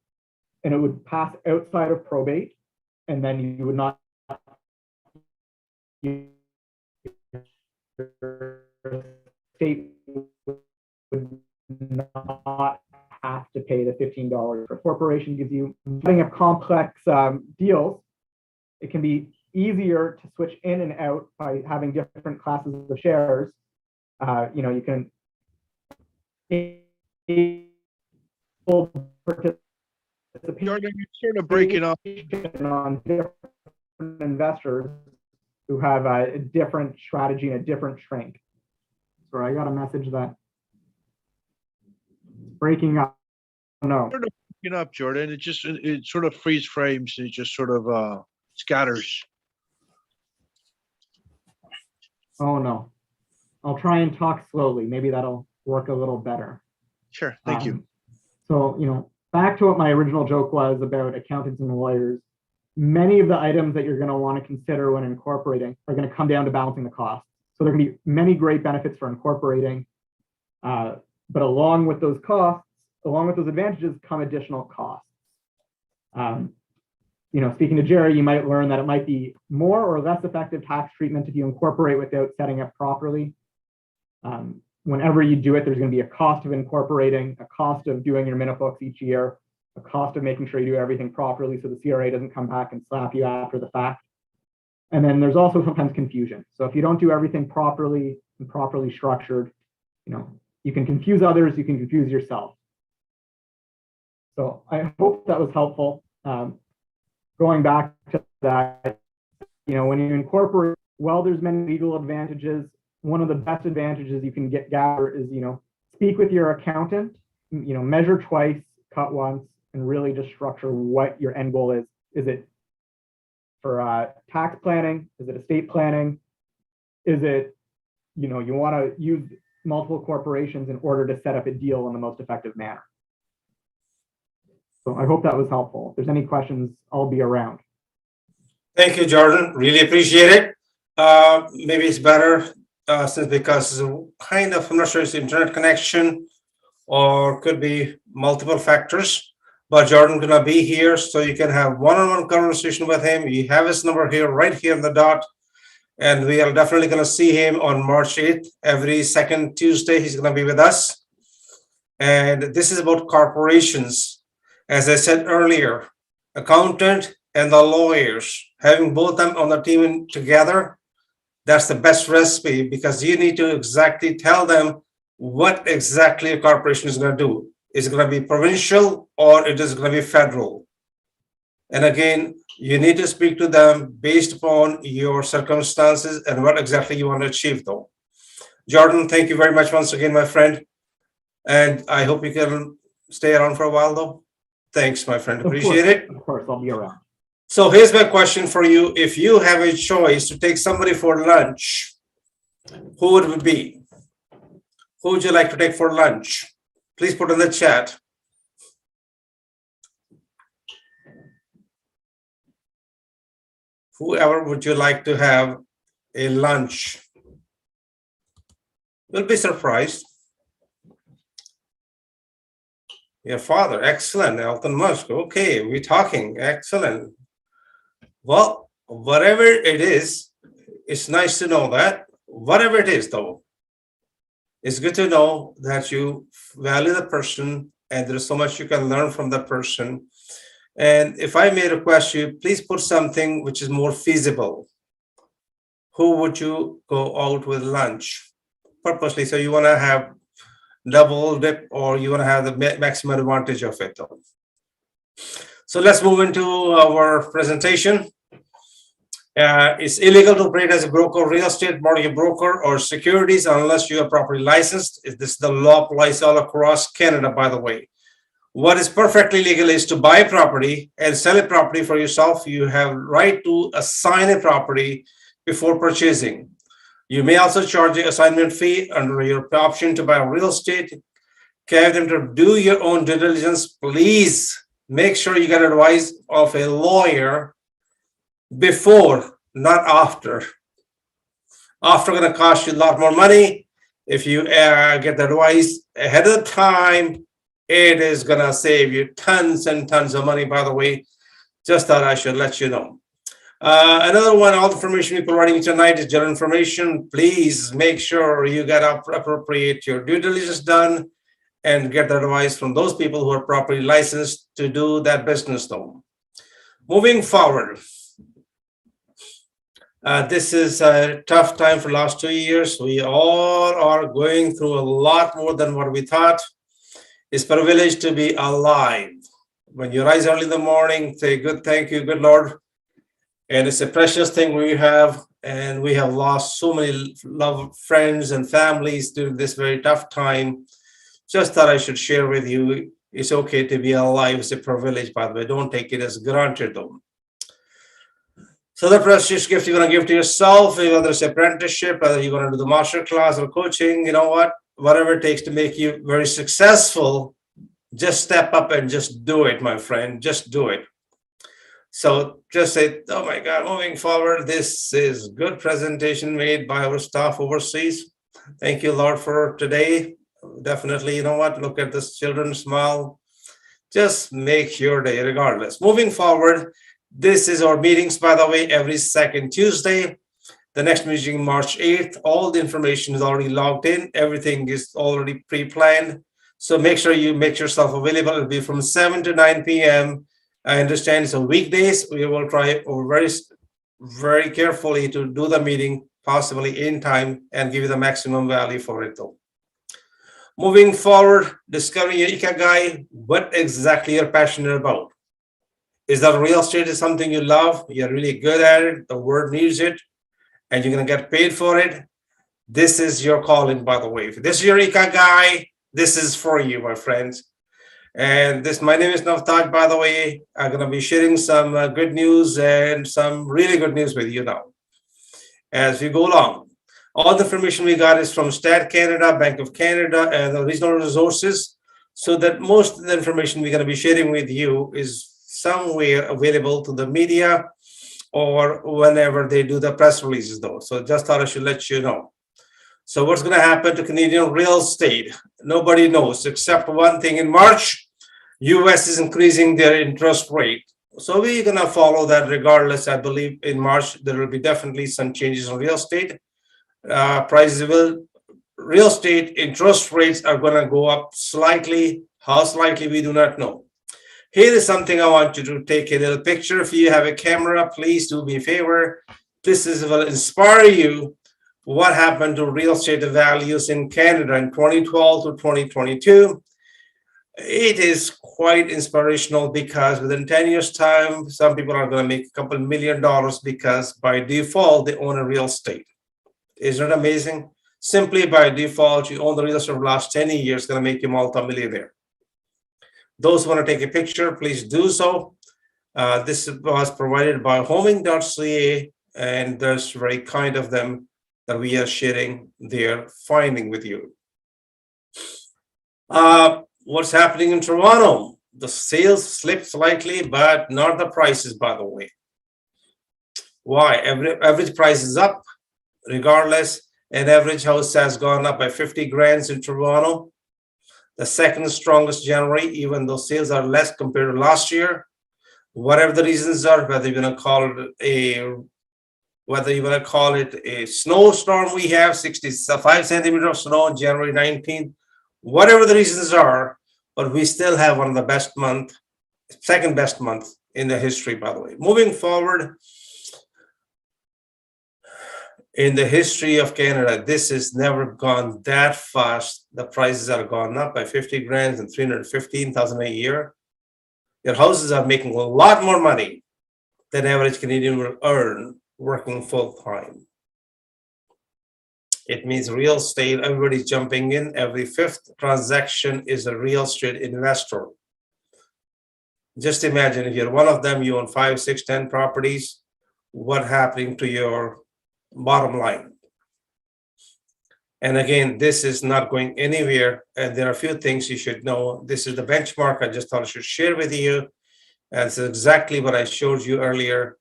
and it would pass outside of probate. And then you would not state would not have to pay the $15. A corporation gives you, setting up complex deals, it can be easier to switch in and out by having different classes of shares. You can Jordan, you're sort of breaking up. On different investors who have a different strategy and a different strength. So I got a message that breaking up. No. Sort of breaking up, Jordan. It sort of freeze frames and it just sort of scatters. Oh no. I'll try and talk slowly. Maybe that'll work a little better. Sure. Thank you. So, back to what my original joke was about accountants and lawyers. Many of the items that you're going to want to consider when incorporating are going to come down to balancing the costs. So there can be many great benefits for incorporating, but along with those costs, along with those advantages come additional costs. Speaking to Jerry, you might learn that it might be more or less effective tax treatment if you incorporate without setting up properly. Whenever you do it, there's going to be a cost of incorporating, a cost of doing your minute books each year, a cost of making sure you do everything properly so the CRA doesn't come back and slap you after the fact. And then there's also sometimes confusion. So if you don't do everything properly and properly structured, you can confuse others, you can confuse yourself. So I hope that was helpful. Going back to that, when you incorporate, there's many legal advantages. One of the best advantages you can gather is, speak with your accountant, measure twice, cut once, and really just structure what your end goal is. Is it for tax planning? Is it estate planning? Is it, you want to use multiple corporations in order to set up a deal in the most effective manner? So I hope that was helpful. If there's any questions, I'll be around. Thank you, Jordan. Really appreciate it. Maybe it's better because I'm not sure it's the internet connection or could be multiple factors, but Jordan gonna be here so you can have one-on-one conversation with him. You have his number here, right here in the dot. And we are definitely gonna see him on March 8th. Every second Tuesday, he's gonna be with us. And this is about corporations. As I said earlier, accountant and the lawyers, having both them on the team together, that's the best recipe because you need to exactly tell them what exactly a corporation is going to do. Is it going to be provincial or it is going to be federal? And again, you need to speak to them based upon your circumstances and what exactly you want to achieve though. Jordan, thank you very much once again, my friend. And I hope you can stay around for a while though? Thanks, my friend. Appreciate it. Of course, I'll be around. So here's my question for you. If you have a choice to take somebody for lunch, who would it be? Who would you like to take for lunch? Please put in the chat. Whoever would you like to have a lunch? You'll be surprised. Your father, excellent. Elton Musk, okay, we're talking, excellent. Well, whatever it is, it's nice to know that. Whatever it is, though, it's good to know that you value the person and there's so much you can learn from the person. And if I may request you, please put something which is more feasible. Who would you go out with lunch? Purposely, so you want to have double dip or you want to have the maximum advantage of it. Though. So let's move into our presentation. It's illegal to operate as a broker, real estate, mortgage broker, or securities unless you are properly licensed. This is the law applies all across Canada, by the way. What is perfectly legal is to buy property and sell a property for yourself. You have right to assign a property before purchasing. You may also charge an assignment fee under your option to buy real estate. Have them to do your own due diligence. Please make sure you get advice of a lawyer before, not after. After going to cost you a lot more money. If you get the advice ahead of time, it is going to save you tons and tons of money, by the way. Just thought I should let you know. Another one, all the information we're providing tonight is general information. Please make sure you get appropriate your due diligence done and get the advice from those people who are properly licensed to do that business though. Moving forward. This is a tough time for the last 2 years. We all are going through a lot more than what we thought. It's a privilege to be alive. When you rise early in the morning, say good, thank you, good Lord. And it's a precious thing we have, and we have lost so many loved friends and families during this very tough time. Just thought I should share with you. It's okay to be alive. It's a privilege, by the way. Don't take it as granted, though. So the precious gift you're going to give to yourself, whether it's apprenticeship, whether you're going to do the master class or coaching, you know what? Whatever it takes to make you very successful, just step up and just do it, my friend. Just do it. So just say, oh my God, moving forward, this is good presentation made by our staff overseas. Thank you, Lord, for today. Definitely, you know what? Look at this children smile. Just make your day regardless. Moving forward, this is our meetings, by the way, every second Tuesday. The next meeting, March 8th. All the information is already logged in. Everything is already pre-planned. So make sure you make yourself available. It'll be from 7 to 9 p.m. I understand it's on weekdays. We will try very carefully to do the meeting, possibly in time, and give you the maximum value for it though. Moving forward, discovering your Ikigai, what exactly you're passionate about. Is that real estate is something you love, you're really good at it, the world needs it, and you're going to get paid for it? This is your calling, by the way. If this is your Ikigai, this is for you, my friends. And my name is Navtaj, by the way. I'm going to be sharing some good news and some really good news with you now as we go along. All the information we got is from Stat Canada, Bank of Canada, and the regional resources. So that most of the information we're going to be sharing with you is somewhere available to the media or whenever they do the press releases though. So just thought I should let you know. So what's going to happen to Canadian real estate? Nobody knows except one thing. In March, US is increasing their interest rate. So we're going to follow that regardless. I believe in March, there will be definitely some changes in real estate. Real estate interest rates are going to go up slightly. How slightly, we do not know. Here is something I want you to take a little picture. If you have a camera, please do me a favor. This will inspire you. What happened to real estate values in Canada in 2012 to 2022? It is quite inspirational because within 10 years' time, some people are going to make a couple $1 million because by default, they own a real estate. Isn't it amazing? Simply by default, you own the real estate for the last 10 years, going to make you multi-millionaire. Those who want to take a picture, please do so. This was provided by homing.ca, and that's very kind of them that we are sharing their finding with you. What's happening in Toronto? The sales slipped slightly, but not the prices, by the way. Why? Average price is up, regardless. An average house has gone up by 50 grand in Toronto. The second strongest January, even though sales are less compared to last year. Whatever the reasons are, whether you want to call it a snowstorm, we have 65 centimeters of snow on January 19th. Whatever the reasons are, but we still have one of the best month, second best month in the history, by the way. Moving forward, in the history of Canada, this has never gone that fast. The prices are gone up by 50 grand and 315,000 a year. Your houses are making a lot more money than average Canadian will earn working full time. It means real estate, everybody's jumping in. Every fifth transaction is a real estate investor. Just imagine if you're one of them, you own 5, 6, 10 properties, what happening to your bottom line? And again, this is not going anywhere. And there are a few things you should know. This is the benchmark I just thought I should share with you. And it's exactly what I showed you earlier.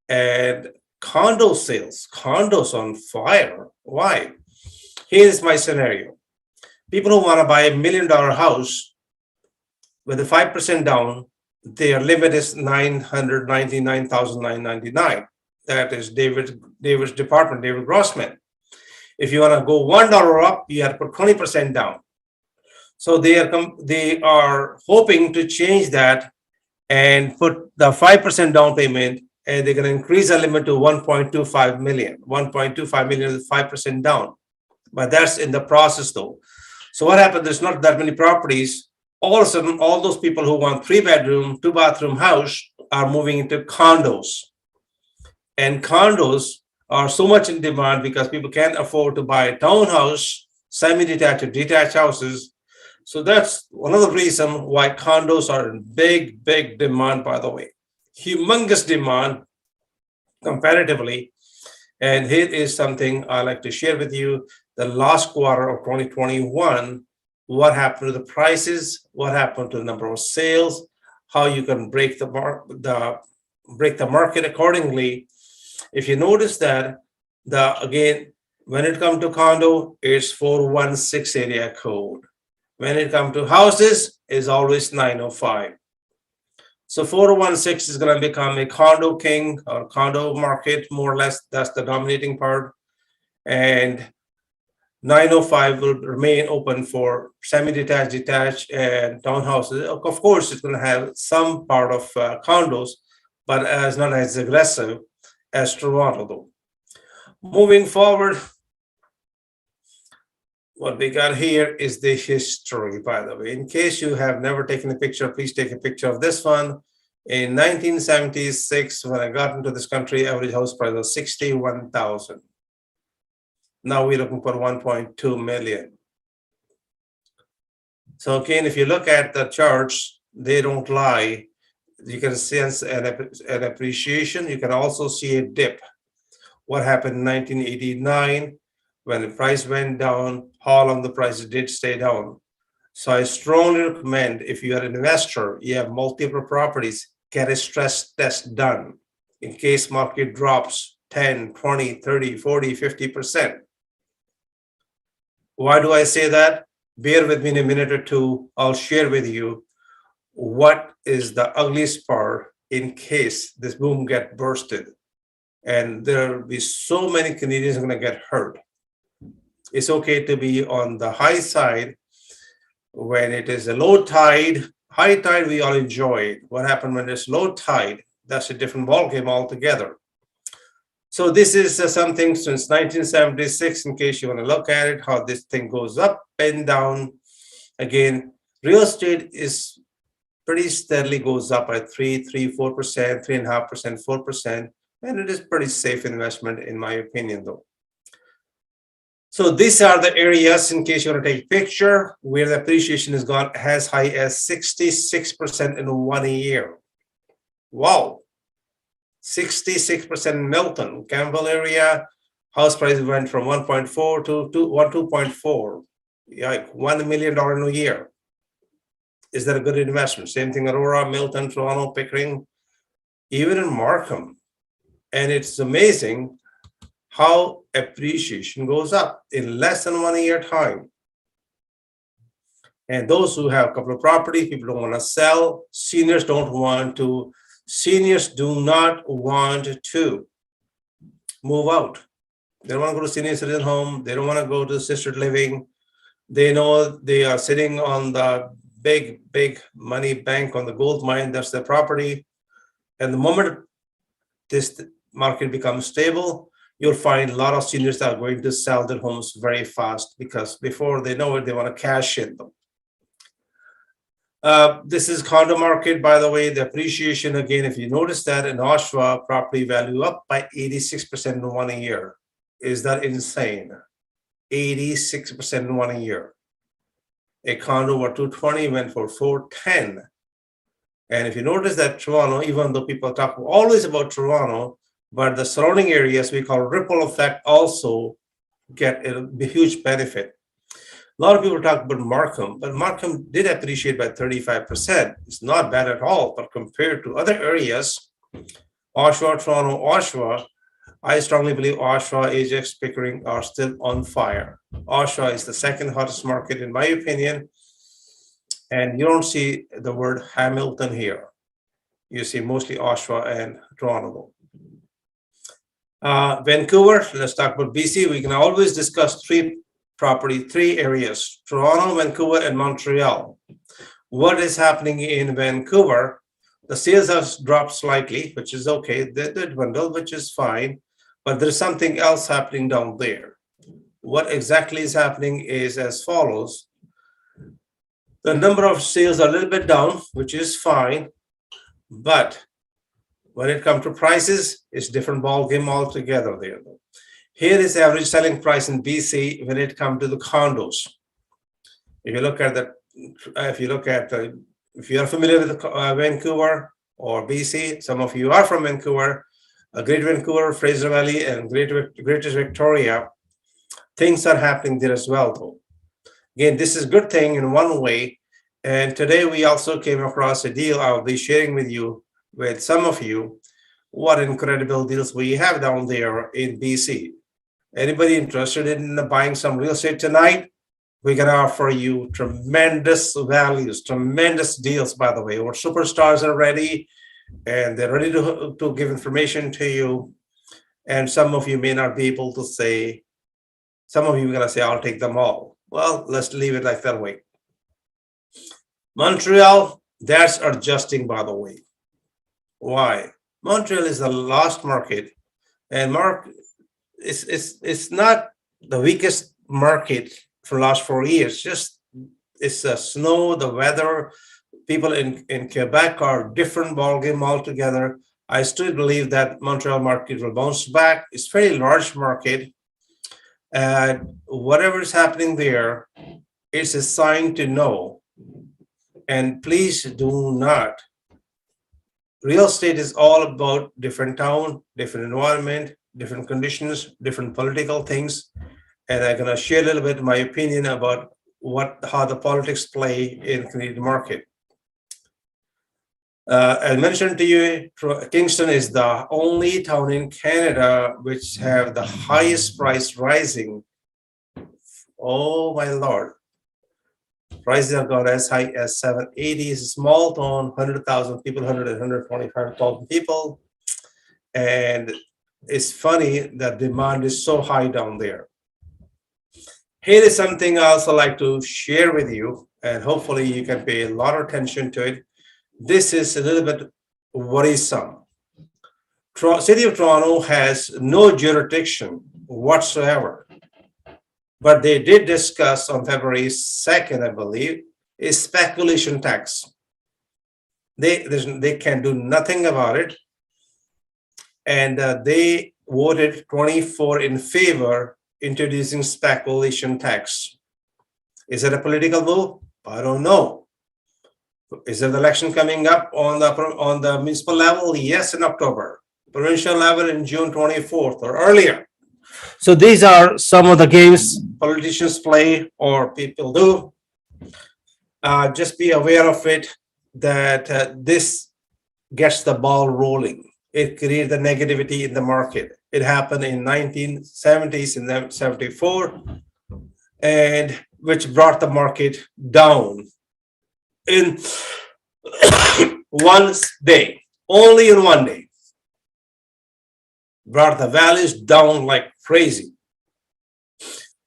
And condo sales, condos on fire. Why? Here's my scenario. People who want to buy $1 million house with a 5% down, their limit is $999,999. That is David's department, David Grossman. If you want to go $1 up, you have to put 20% down. So they are hoping to change that and put the 5% down payment, and they're going to increase the limit to 1.25 million. 1.25 million is 5% down. But that's in the process though. So what happened, there's not that many properties. All of a sudden, all those people who want 3-bedroom, 2-bathroom house are moving into condos. And condos are so much in demand because people can't afford to buy a townhouse, semi-detached or detached houses. So that's one of the reasons why condos are in big, big demand, by the way. Humongous demand comparatively. And here is something I like to share with you. The last quarter of 2021, what happened to the prices, what happened to the number of sales, how you can break the market accordingly. If you notice that, again, when it comes to condo, it's 416 area code. When it comes to houses, it's always 905. So 416 is going to become a condo king or condo market, more or less. That's the dominating part. And 905 will remain open for semi-detached, detached, and townhouses. Of course, it's going to have some part of condos, but as not as aggressive as Toronto, though. Moving forward, what we got here is the history, by the way. In case you have never taken a picture, please take a picture of this one. In 1976, when I got into this country, average house price was $61,000. Now we're looking for 1.2 million. So again, if you look at the charts, they don't lie. You can sense an appreciation. You can also see a dip. What happened in 1989 when the price went down, how long the prices did stay down. So I strongly recommend, if you are an investor, you have multiple properties, get a stress test done in case market drops 10, 20, 30, 40, 50%. Why do I say that? Bear with me in a minute or two. I'll share with you what is the ugliest part in case this boom get bursted. And there will be so many Canadians going to get hurt. It's okay to be on the high side when it is a low tide. High tide, we all enjoy it. What happened when it's low tide? That's a different ballgame altogether. So this is something since 1976, in case you want to look at it, how this thing goes up and down. Again, real estate is pretty steadily goes up by 4%, 3.5%, 4%. And it is pretty safe investment, in my opinion, though. So these are the areas, in case you want to take a picture, where the appreciation has gone as high as 66% in 1 year. Wow. 66% in Milton, Campbell area, house price went from 1.4 to 2.4, like $1 million in a year. Is that a good investment? Same thing, Aurora, Milton, Toronto, Pickering, even in Markham. And it's amazing how appreciation goes up in less than 1 year time. And those who have a couple of properties, people don't want to sell, seniors don't want to, seniors do not want to move out. They don't want to go to senior citizen home. They don't want to go to assisted living. They know they are sitting on the big money bank on the gold mine. That's their property. And the moment this market becomes stable, you'll find a lot of seniors that are going to sell their homes very fast, because before they know it, they want to cash in them. This is condo market, by the way. The appreciation, again, if you notice that in Oshawa, property value up by 86% in 1 year. Is that insane? 86% in 1 year. A condo over 220 went for 410. And if you notice that Toronto, even though people talk always about Toronto, but the surrounding areas we call ripple effect also get a huge benefit. A lot of people talk about Markham, but Markham did appreciate by 35%. It's not bad at all, but compared to other areas, Oshawa, Toronto, Oshawa, I strongly believe Oshawa, Ajax, Pickering are still on fire. Oshawa is the second hottest market, in my opinion. And you don't see the word Hamilton here. You see mostly Oshawa and Toronto. Vancouver, let's talk about BC. We can always discuss three areas, Toronto, Vancouver, and Montreal. What is happening in Vancouver? The sales have dropped slightly, which is okay. They dwindled, which is fine. But there's something else happening down there. What exactly is happening is as follows. The number of sales are a little bit down, which is fine. But when it comes to prices, it's different ball game altogether there. Here is the average selling price in BC when it comes to the condos. If you look at that, if you are familiar with Vancouver or BC, some of you are from Vancouver, Great Vancouver, Fraser Valley, and Greater Victoria, things are happening there as well, though. Again, this is a good thing in one way. And today we also came across a deal I'll be sharing with some of you, what incredible deals we have down there in BC. Anybody interested in buying some real estate tonight? We're going to offer you tremendous values, tremendous deals, by the way. Our superstars are ready, and they're ready to give information to you. And some of you may not be able to say, some of you are going to say, I'll take them all. Well, let's leave it like that way. Montreal, that's adjusting, by the way. Why? Montreal is the last market, and it's not the weakest market for the last 4 years. Just it's the snow, the weather. People in Quebec are different ballgame altogether. I still believe that Montreal market will bounce back. It's a very large market. And whatever is happening there, it's a sign to know. And please do not. Real estate is all about different town, different environment, different conditions, different political things. And I'm going to share a little bit my opinion about how the politics play in Canadian market. I mentioned to you, Kingston is the only town in Canada which have the highest price rising. Oh my Lord. Prices have gone as high as 780. It's a small town, 100,000 people, 125,000 people. And it's funny that demand is so high down there. Here is something I also like to share with you, and hopefully you can pay a lot of attention to it. This is a little bit worrisome. City of Toronto has no jurisdiction whatsoever. But they did discuss on February 2nd, I believe, a speculation tax. They can do nothing about it. And they voted 24 in favor introducing speculation tax. Is it a political move? I don't know. Is there the election coming up on the municipal level? Yes, in October. Provincial level in June 24th or earlier. So these are some of the games politicians play or people do. Just be aware of it, that this gets the ball rolling. It created the negativity in the market. It happened in 1970s and 74, and which brought the market down in one day, only in one day. Brought the values down like crazy.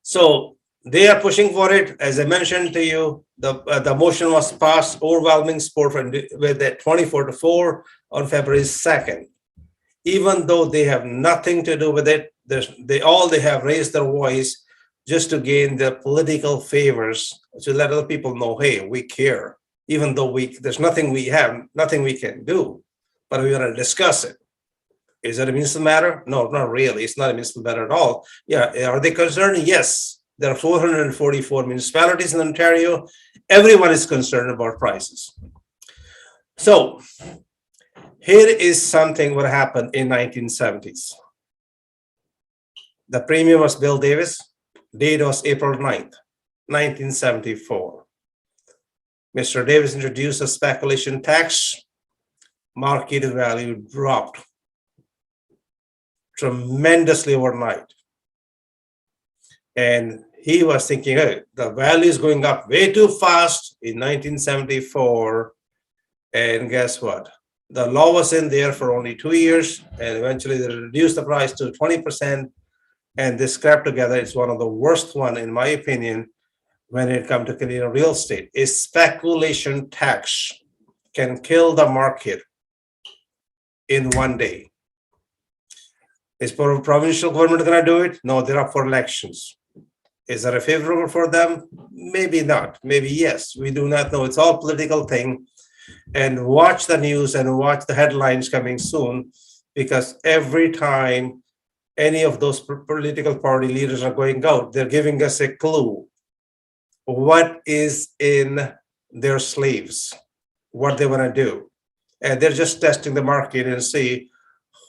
So they are pushing for it. As I mentioned to you, the motion was passed, overwhelming support with that 24-4 on February 2nd. Even though they have nothing to do with it, they have raised their voice just to gain the political favors, to let other people know, hey, we care. Even though there's nothing we can do, but we're going to discuss it. Is it a municipal matter? No, not really. It's not a municipal matter at all. Yeah, are they concerned? Yes. There are 444 municipalities in Ontario. Everyone is concerned about prices. So here is something what happened in 1970s. The premier was Bill Davis. Date was April 9th, 1974. Mr. Davis introduced a speculation tax. Market value dropped tremendously overnight. And he was thinking, hey, the value is going up way too fast in 1974. And guess what? The law was in there for only 2 years, and eventually they reduced the price to 20%. And this scrap together is one of the worst one, in my opinion, when it comes to Canadian real estate. A speculation tax can kill the market in one day. Is provincial government going to do it? No, they're up for elections. Is that a favorable for them? Maybe not. Maybe yes. We do not know. It's all political thing. And watch the news and watch the headlines coming soon, because every time any of those political party leaders are going out, they're giving us a clue what is in their sleeves, what they want to do. And they're just testing the market and see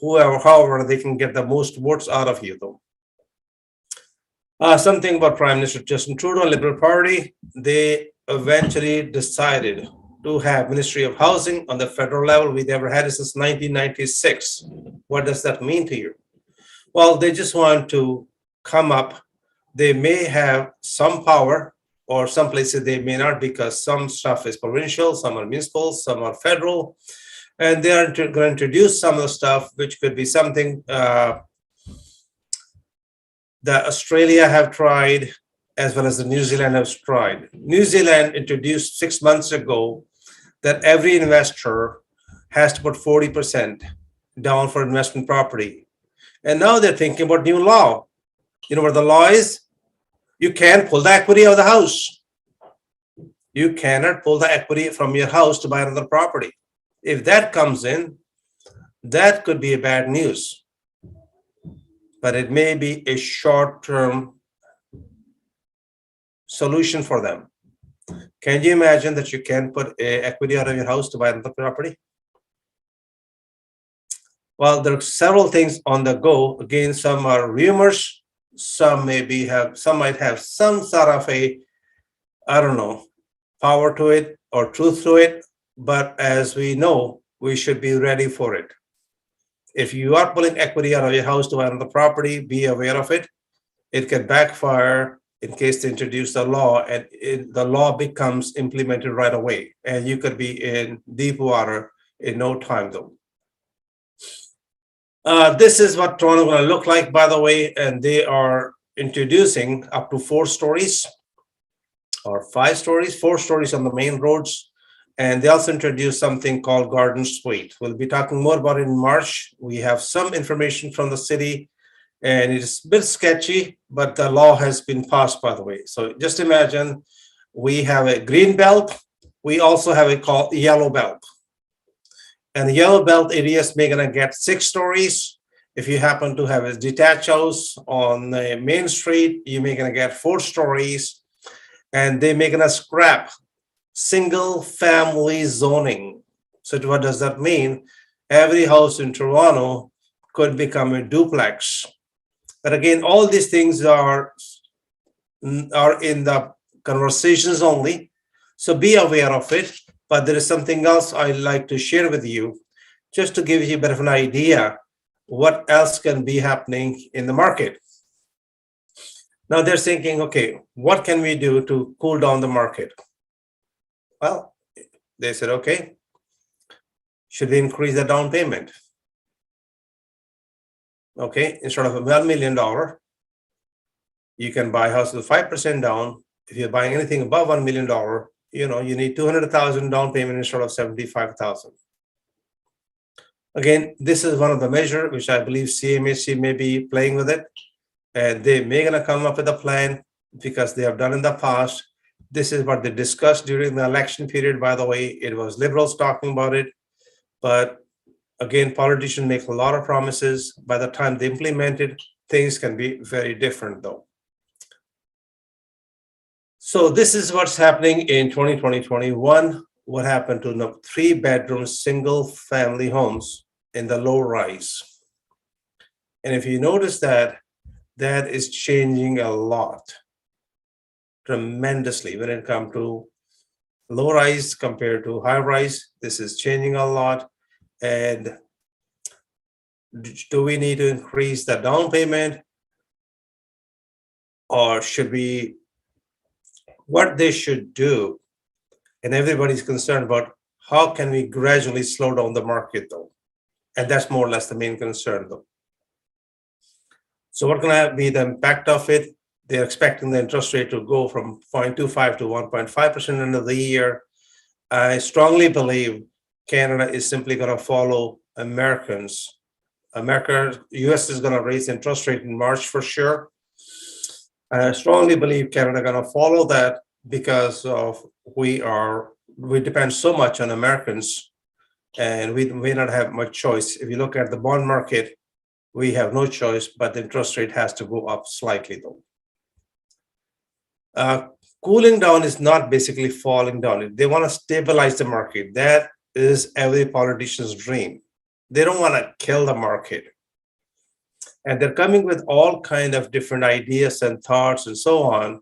however they can get the most votes out of you, though. Something about Prime Minister Justin Trudeau, Liberal Party, they eventually decided to have Ministry of Housing on the federal level. We never had it since 1996. What does that mean to you? Well, they just want to come up. They may have some power, or some places they may not, because some stuff is provincial, some are municipal, some are federal. And they are going to introduce some of the stuff, which could be something that Australia have tried, as well as the New Zealand has tried. New Zealand introduced 6 months ago that every investor has to put 40% down for investment property. And now they're thinking about new law. You know what the law is? You can't pull the equity of the house. You cannot pull the equity from your house to buy another property. If that comes in, that could be a bad news. But it may be a short-term solution for them. Can you imagine that you can put equity out of your house to buy another property? Well, there are several things on the go. Again, some are rumors. Some might have some sort of a, I don't know, power to it or truth to it. But as we know, we should be ready for it. If you are pulling equity out of your house to buy another property, be aware of it. It can backfire in case they introduce the law, and the law becomes implemented right away. And you could be in deep water in no time, though. This is what Toronto is going to look like, by the way, and they are introducing up to 4 stories or 5 stories, 4 stories on the main roads. And they also introduced something called Garden Suite. We'll be talking more about it in March. We have some information from the city, and it's a bit sketchy, but the law has been passed, by the way. So just imagine we have a green belt. We also have a called yellow belt. And the yellow belt areas may gonna get 6 stories, If you happen to have a detached house on the main street, you may gonna get 4 stories, and they may gonna scrap single family zoning. So what does that mean? Every house in Toronto could become a duplex. But again, all these things are in the conversations only. So be aware of it. But there is something else I'd like to share with you, just to give you a bit of an idea what else can be happening in the market. Now they're thinking, okay, what can we do to cool down the market? Well, they said, okay, should we increase the down payment? Okay, instead of $1 million, you can buy a house with 5% down. If you're buying anything above $1 million, you need $200,000 down payment instead of $75,000. Again, this is one of the measures which I believe CMHC may be playing with it. And they may gonna come up with a plan because they have done in the past. This is what they discussed during the election period. By the way, it was liberals talking about it. But again, politicians make a lot of promises. By the time they implement it, things can be very different though. So this is what's happening in 2020-21. What happened to the 3-bedroom single family homes in the low rise? And if you notice that is changing a lot, tremendously, when it comes to low rise compared to high rise. This is changing a lot. And do we need to increase the down payment, or should we? What they should do, and everybody's concerned about, how can we gradually slow down the market though? And that's more or less the main concern though. So what's going to be the impact of it? They're expecting the interest rate to go from 0.25 to 1.5% end of the year. I strongly believe Canada is simply going to follow Americans. US is going to raise interest rate in March for sure. I strongly believe Canada going to follow that because of we depend so much on Americans, and we may not have much choice. If you look at the bond market, we have no choice, but the interest rate has to go up slightly though. Cooling down is not basically falling down. They want to stabilize the market. That is every politician's dream. They don't want to kill the market. And they're coming with all kind of different ideas and thoughts and so on.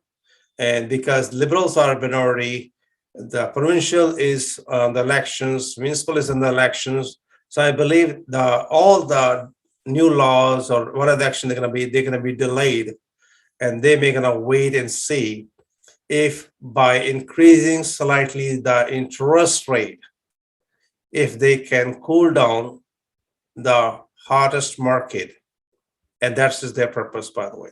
And because liberals are a minority, the provincial is the elections, municipal is in the elections. So I believe all the new laws or whatever action they're going to be delayed, and they may going to wait and see if by increasing slightly the interest rate, if they can cool down the hottest market. And that's just their purpose, by the way.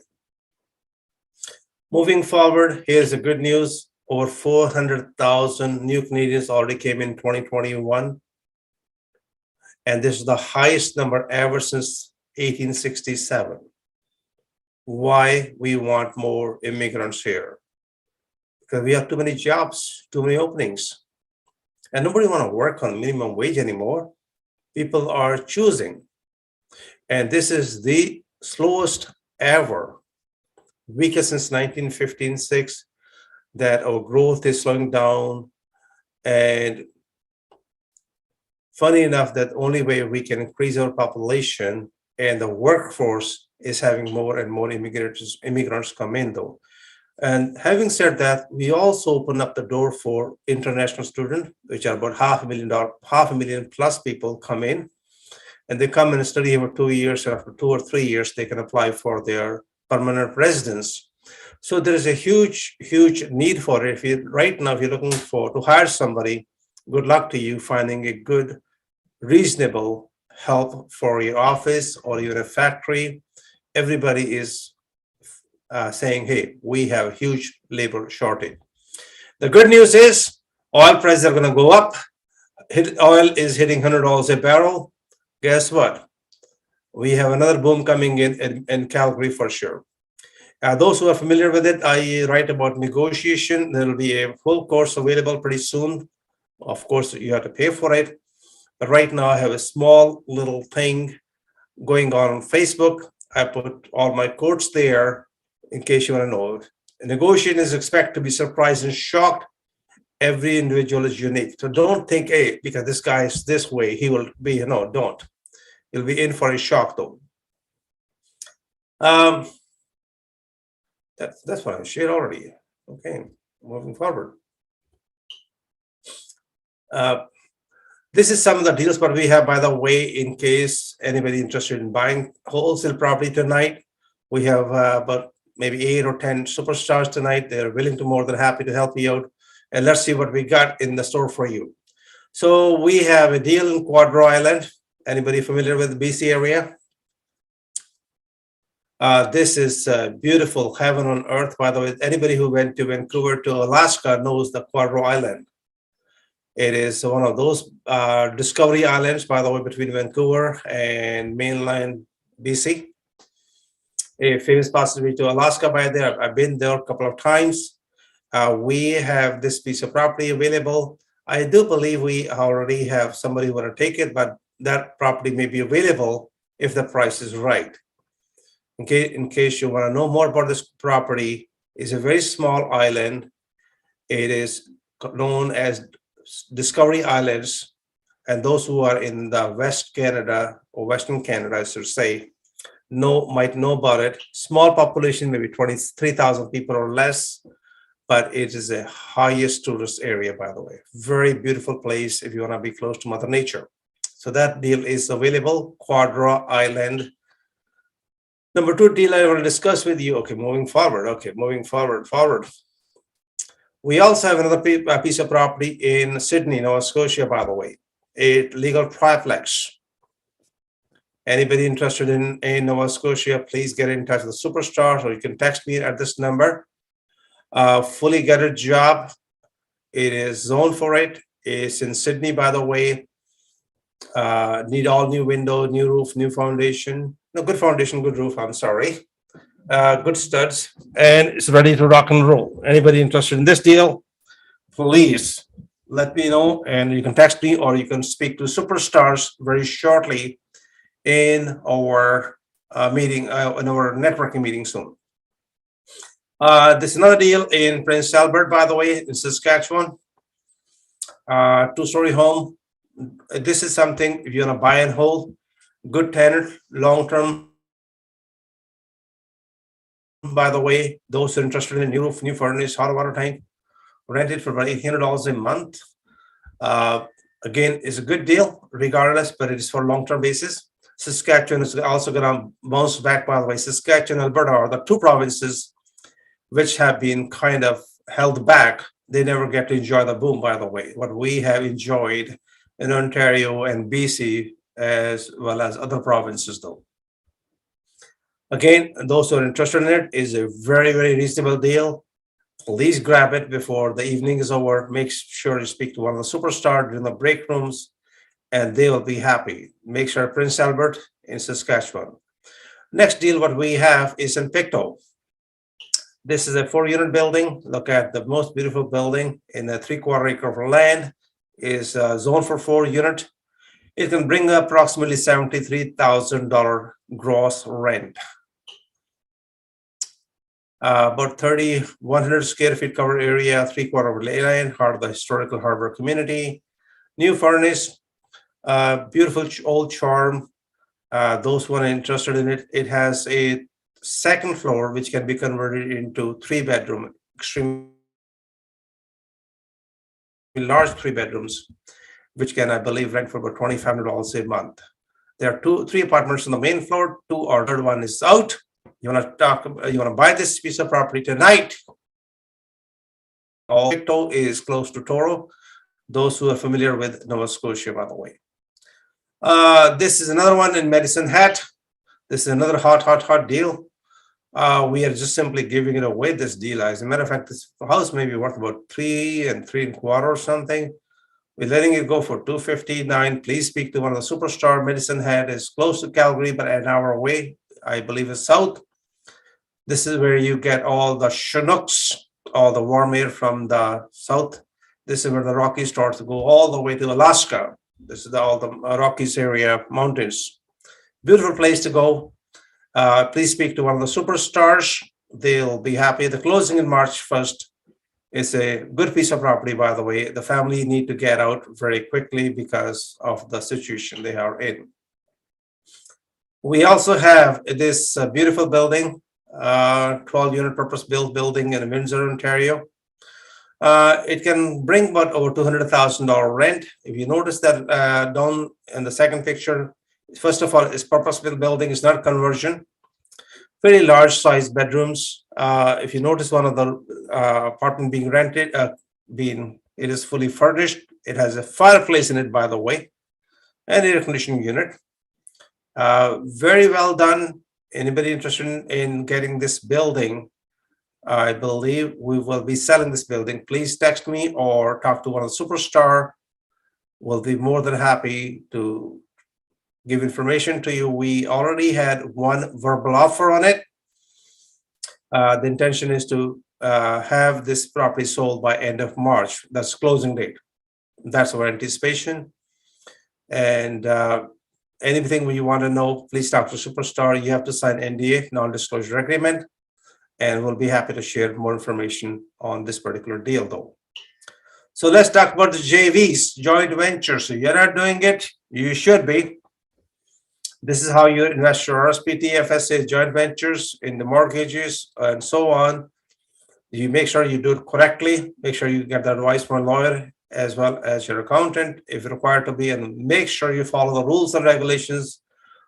Moving forward, here's the good news. Over 400,000 new Canadians already came in 2021. And this is the highest number ever since 1867. Why we want more immigrants here? Because we have too many jobs, too many openings. And nobody want to work on minimum wage anymore. People are choosing. And this is the slowest ever, weakest since 1915-6, that our growth is slowing down. And funny enough, that only way we can increase our population and the workforce is having more and more immigrants come in though. And having said that, we also open up the door for international students, which are about 500,000 plus people come in. And they come and study for 2 years, and after 2 or 3 years, they can apply for their permanent residence. So there is a huge, huge need for it. Right now, if you're looking to hire somebody, good luck to you finding a good, reasonable help for your office or even a factory. Everybody is saying, hey, we have a huge labor shortage. The good news is oil prices are going to go up. Oil is hitting $100 a barrel. Guess what? We have another boom coming in Calgary for sure. Those who are familiar with it, I write about negotiation. There will be a full course available pretty soon. Of course, you have to pay for it. But right now, I have a small little thing going on Facebook. I put all my quotes there in case you want to know. The negotiation is expected to be surprised and shocked. Every individual is unique. So don't think, hey, because this guy is this way, he will be, don't. You'll be in for a shock though. That's what I shared already. Okay, moving forward. This is some of the deals what we have, by the way, in case anybody interested in buying wholesale property tonight. We have about maybe 8 or 10 superstars tonight. They're willing to more than happy to help you out. And let's see what we got in the store for you. So we have a deal in Quadro Island. Anybody familiar with the BC area? This is beautiful heaven on earth. By the way, anybody who went to Vancouver to Alaska knows the Quadro Island. It is one of those discovery islands, by the way, between Vancouver and mainland BC. A famous passage to Alaska by there. I've been there a couple of times. We have this piece of property available. I do believe we already have somebody who want to take it, but that property may be available if the price is right. In case you want to know more about this property, it's a very small island. It is known as Discovery Islands, and those who are in the West Canada or Western Canada, I should say, might know about it. Small population, maybe 23,000 people or less, but it is the highest tourist area, by the way. Very beautiful place if you want to be close to Mother Nature. So that deal is available, Quadro Island. Number 2 deal I want to discuss with you. Okay, moving forward. We also have another piece of property in Sydney, Nova Scotia, by the way, a legal triplex. Anybody interested in Nova Scotia, please get in touch with the superstars, or you can text me at this number. Fully gutted job. It is zoned for it. It's in Sydney, by the way. Need all new window, new roof, new foundation. No, good foundation, good roof, I'm sorry. Good studs, and it's ready to rock and roll. Anybody interested in this deal, please let me know, and you can text me or you can speak to superstars very shortly in our meeting, in our networking meeting soon. There's another deal in Prince Albert, by the way, in Saskatchewan. 2-story home. This is something, if you want to buy and hold, good tenant, long-term. By the way, those who are interested in new roof, new furnace, hot water tank, rent it for about $800 a month. Again, it's a good deal regardless, but it is for long-term basis. Saskatchewan is also going to bounce back, by the way. Saskatchewan and Alberta are the 2 provinces which have been kind of held back. They never get to enjoy the boom, by the way. What we have enjoyed in Ontario and BC, as well as other provinces, though. Again, those who are interested in it, is a very, very reasonable deal. Please grab it before the evening is over. Make sure you speak to one of the superstars in the break rooms, and they will be happy. Make sure Prince Albert in Saskatchewan. Next deal, what we have is in Pictou. This is a 4-unit building. Look at the most beautiful building in a 3/4 acre of land. Is zoned for 4-unit. It can bring approximately $73,000 gross rent. About 3,100 square feet covered area, 3/4 of land, heart of the historical harbor community. New furnace, beautiful old charm. Those who are interested in it, it has a second floor which can be converted into 3-bedroom, extremely large 3 bedrooms, which can, I believe, rent for about $2,500 a month. There are 3 apartments on the main floor, 2 or 3rd one is out. You want to buy this piece of property tonight. Pictou is close to Toro. Those who are familiar with Nova Scotia, by the way. This is another one in Medicine Hat. This is another hot deal. We are just simply giving it away, this deal. As a matter of fact, this house may be worth about 3 and 3.25 or something. We're letting it go for $259. Please speak to one of the superstar. Medicine Hat is close to Calgary, but an hour away. I believe it's south. This is where you get all the Chinooks, all the warm air from the south. This is where the Rockies start to go all the way to Alaska. This is all the Rockies area mountains. Beautiful place to go. Please speak to one of the superstars. They'll be happy. The closing in March 1st. It's a good piece of property, by the way. The family need to get out very quickly because of the situation they are in. We also have this beautiful building, 12-unit purpose-built building in Windsor, Ontario. It can bring about over $200,000 rent. If you notice that down in the second picture, first of all, it's purpose-built building. It's not conversion. Very large size bedrooms. If you notice one of the apartment being rented, it is fully furnished. It has a fireplace in it, by the way, and air conditioning unit. Very well done. Anybody interested in getting this building? I believe we will be selling this building. Please text me or talk to one of the superstar. We'll be more than happy to give information to you. We already had one verbal offer on it. The intention is to have this property sold by end of March. That's closing date. That's our anticipation. And anything you want to know, please talk to Superstar. You have to sign NDA, non-disclosure agreement, and we'll be happy to share more information on this particular deal, though. So let's talk about the JVs, joint ventures. So you're not doing it, you should be. This is how you invest your RSP, TFSA, joint ventures in the mortgages and so on. You make sure you do it correctly. Make sure you get the advice from a lawyer as well as your accountant if required to be, and make sure you follow the rules and regulations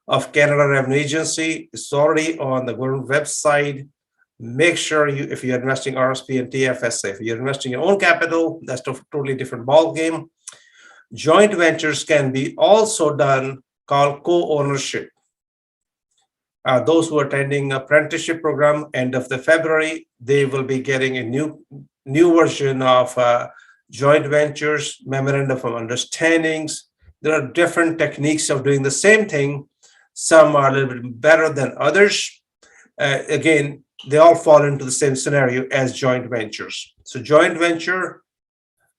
of Canada Revenue Agency. It's already on the government website. Make sure you, if you're investing RSP and TFSA, if you're investing your own capital, that's a totally different ball game. Joint ventures can be also done called co-ownership. Those who are attending apprenticeship program end of the February, they will be getting a new version of joint ventures, memorandum of understandings. There are different techniques of doing the same thing. Some are a little bit better than others. Again, they all fall into the same scenario as joint ventures. So joint venture,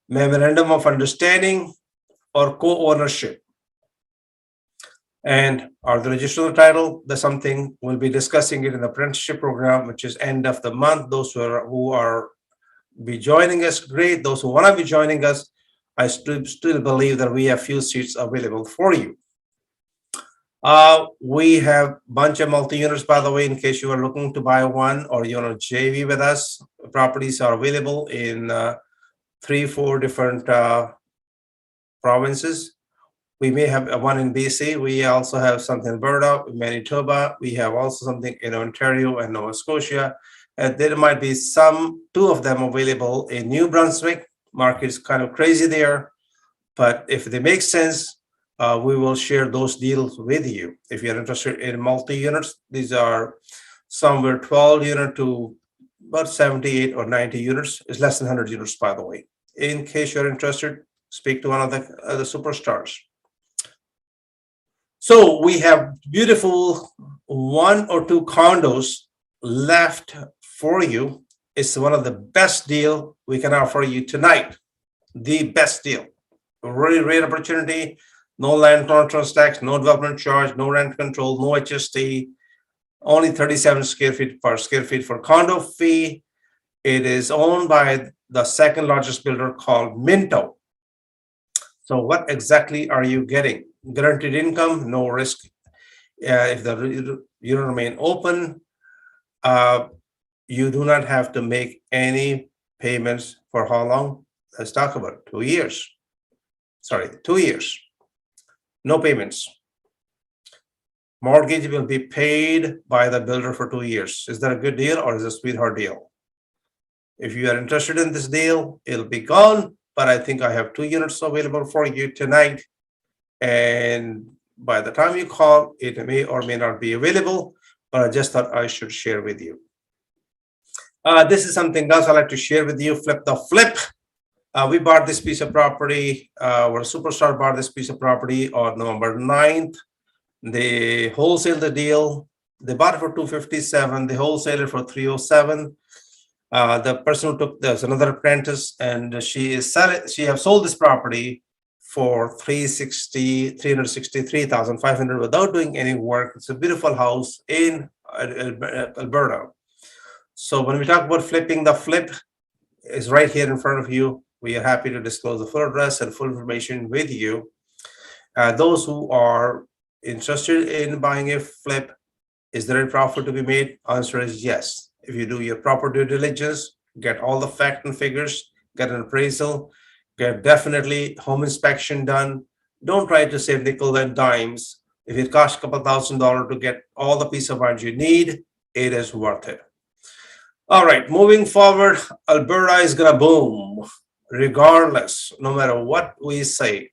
memorandum of understanding, or co-ownership. And are the registered title? That's something we'll be discussing it in the apprenticeship program, which is end of the month. Those who are be joining us, great. Those who want to be joining us, I still believe that we have few seats available for you. We have a bunch of multi-units, by the way, in case you are looking to buy one or you want to JV with us. Properties are available in 3-4 different provinces. We may have one in BC. We also have something in Alberta, Manitoba. We have also something in Ontario and Nova Scotia. And there might be two of them available in New Brunswick. Market is kind of crazy there, but if they make sense, we will share those deals with you. If you're interested in multi-units, these are somewhere 12 unit to about 78 or 90 units. It's less than 100 units, by the way. In case you're interested, speak to one of the superstars. So we have beautiful 1 or 2 condos left for you. It's one of the best deal we can offer you tonight. The best deal. Really great opportunity. No land transfer tax, no development charge, no rent control, no HST. Only 37 square feet per square feet for condo fee. It is owned by the second largest builder called Minto. So what exactly are you getting? Guaranteed income, no risk. If the unit remain open, you do not have to make any payments for how long? Let's talk about it. 2 years. Sorry, 2 years. No payments. Mortgage will be paid by the builder for 2 years. Is that a good deal or is it a sweetheart deal? If you are interested in this deal, it'll be gone, but I think I have 2 units available for you tonight. And by the time you call, it may or may not be available, but I just thought I should share with you. This is something else I'd like to share with you, flip the flip. We bought this piece of property, our superstar bought this piece of property on November 9th. They wholesale the deal. They bought it for $257. They wholesale it for $307. The person who took, there's another apprentice, and she has sold this property for 363,500 without doing any work. It's a beautiful house in Alberta. So when we talk about flipping, the flip is right here in front of you. We are happy to disclose the full address and full information with you. Those who are interested in buying a flip, is there a profit to be made? Answer is yes. If you do your proper due diligence, get all the facts and figures, get an appraisal, get definitely home inspection done. Don't try to save nickels and dimes. If it costs a couple $1,000s to get all the peace of mind you need, it is worth it. All right, moving forward, Alberta is gonna boom, regardless, no matter what we say.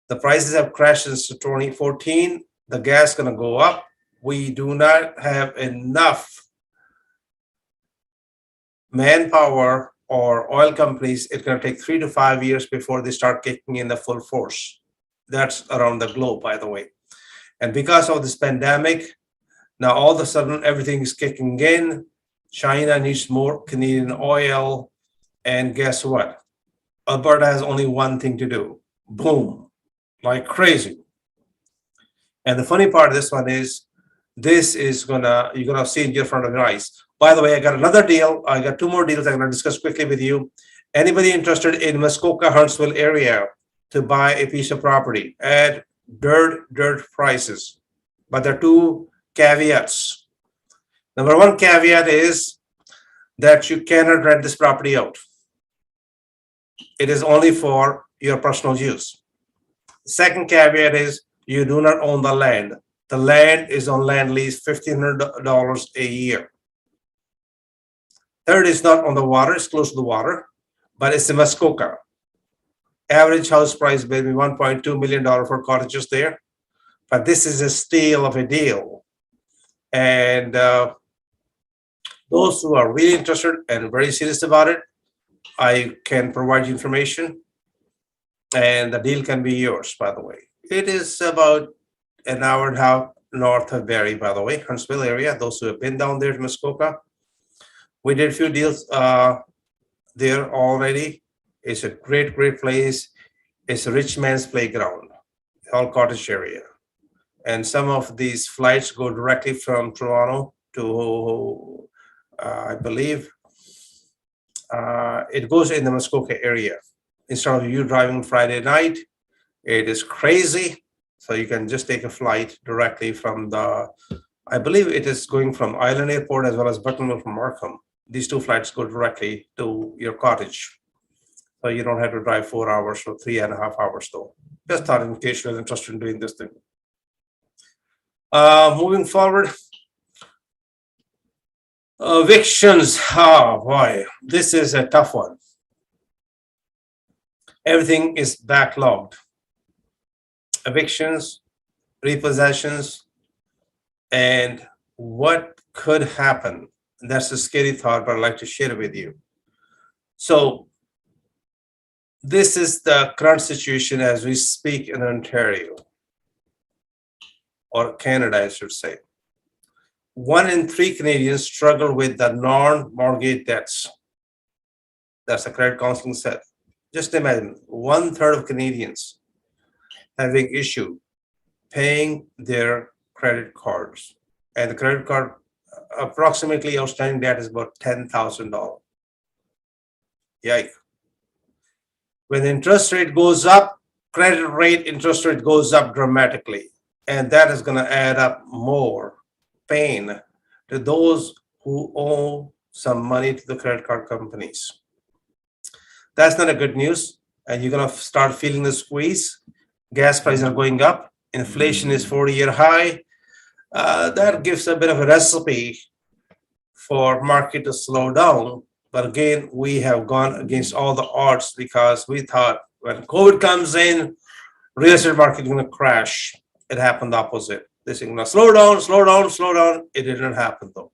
The prices have crashed since 2014. The gas is gonna go up. We do not have enough manpower or oil companies. It's going to take 3 to 5 years before they start kicking in the full force. That's around the globe, by the way. And because of this pandemic, now all of a sudden everything is kicking in. China needs more Canadian oil. And guess what? Alberta has only one thing to do. Boom, like crazy. And the funny part of this one is, this is you're gonna see in front of your eyes. By the way, I got another deal. I got 2 more deals I'm gonna discuss quickly with you. Anybody interested in Muskoka, Huntsville area to buy a piece of property at dirt prices? But there are 2 caveats. Number 1 caveat is that you cannot rent this property out. It is only for your personal use. Second caveat is you do not own the land. The land is on land lease, $1,500 a year. Third is not on the water, it's close to the water, but it's in Muskoka. Average house price maybe $1.2 million for cottages there. But this is a steal of a deal. And those who are really interested and very serious about it, I can provide you information. And the deal can be yours, by the way. It is about an hour and a half north of Barrie, by the way, Huntsville area. Those who have been down there to Muskoka, we did a few deals there already. It's a great place. It's a rich man's playground, all cottage area. And some of these flights go directly from Toronto to, I believe, it goes in the Muskoka area. Instead of you driving Friday night, it is crazy. So you can just take a flight directly from I believe it is going from Island Airport as well as Buttonville from Markham. These 2 flights go directly to your cottage. So you don't have to drive 4 hours or 3.5 hours though. Just thought in case you're interested in doing this thing. Moving forward. Evictions, oh boy, this is a tough one. Everything is backlogged. Evictions, repossessions, and what could happen. That's a scary thought, but I'd like to share it with you. So this is the current situation as we speak in Ontario, or Canada, I should say. 1 in 3 Canadians struggle with the non-mortgage debts. That's a credit counseling set. Just imagine 1/3 of Canadians having issue paying their credit cards. And the credit card approximately outstanding debt is about $10,000. Yikes. When the interest rate goes up, credit rate interest rate goes up dramatically. And that is going to add up more pain to those who owe some money to the credit card companies. That's not a good news. And you're going to start feeling the squeeze. Gas prices are going up. Inflation is 40-year high. That gives a bit of a recipe for market to slow down. But again, we have gone against all the odds because we thought when COVID comes in, real estate market is going to crash. It happened the opposite. This is going to slow down. It didn't happen though.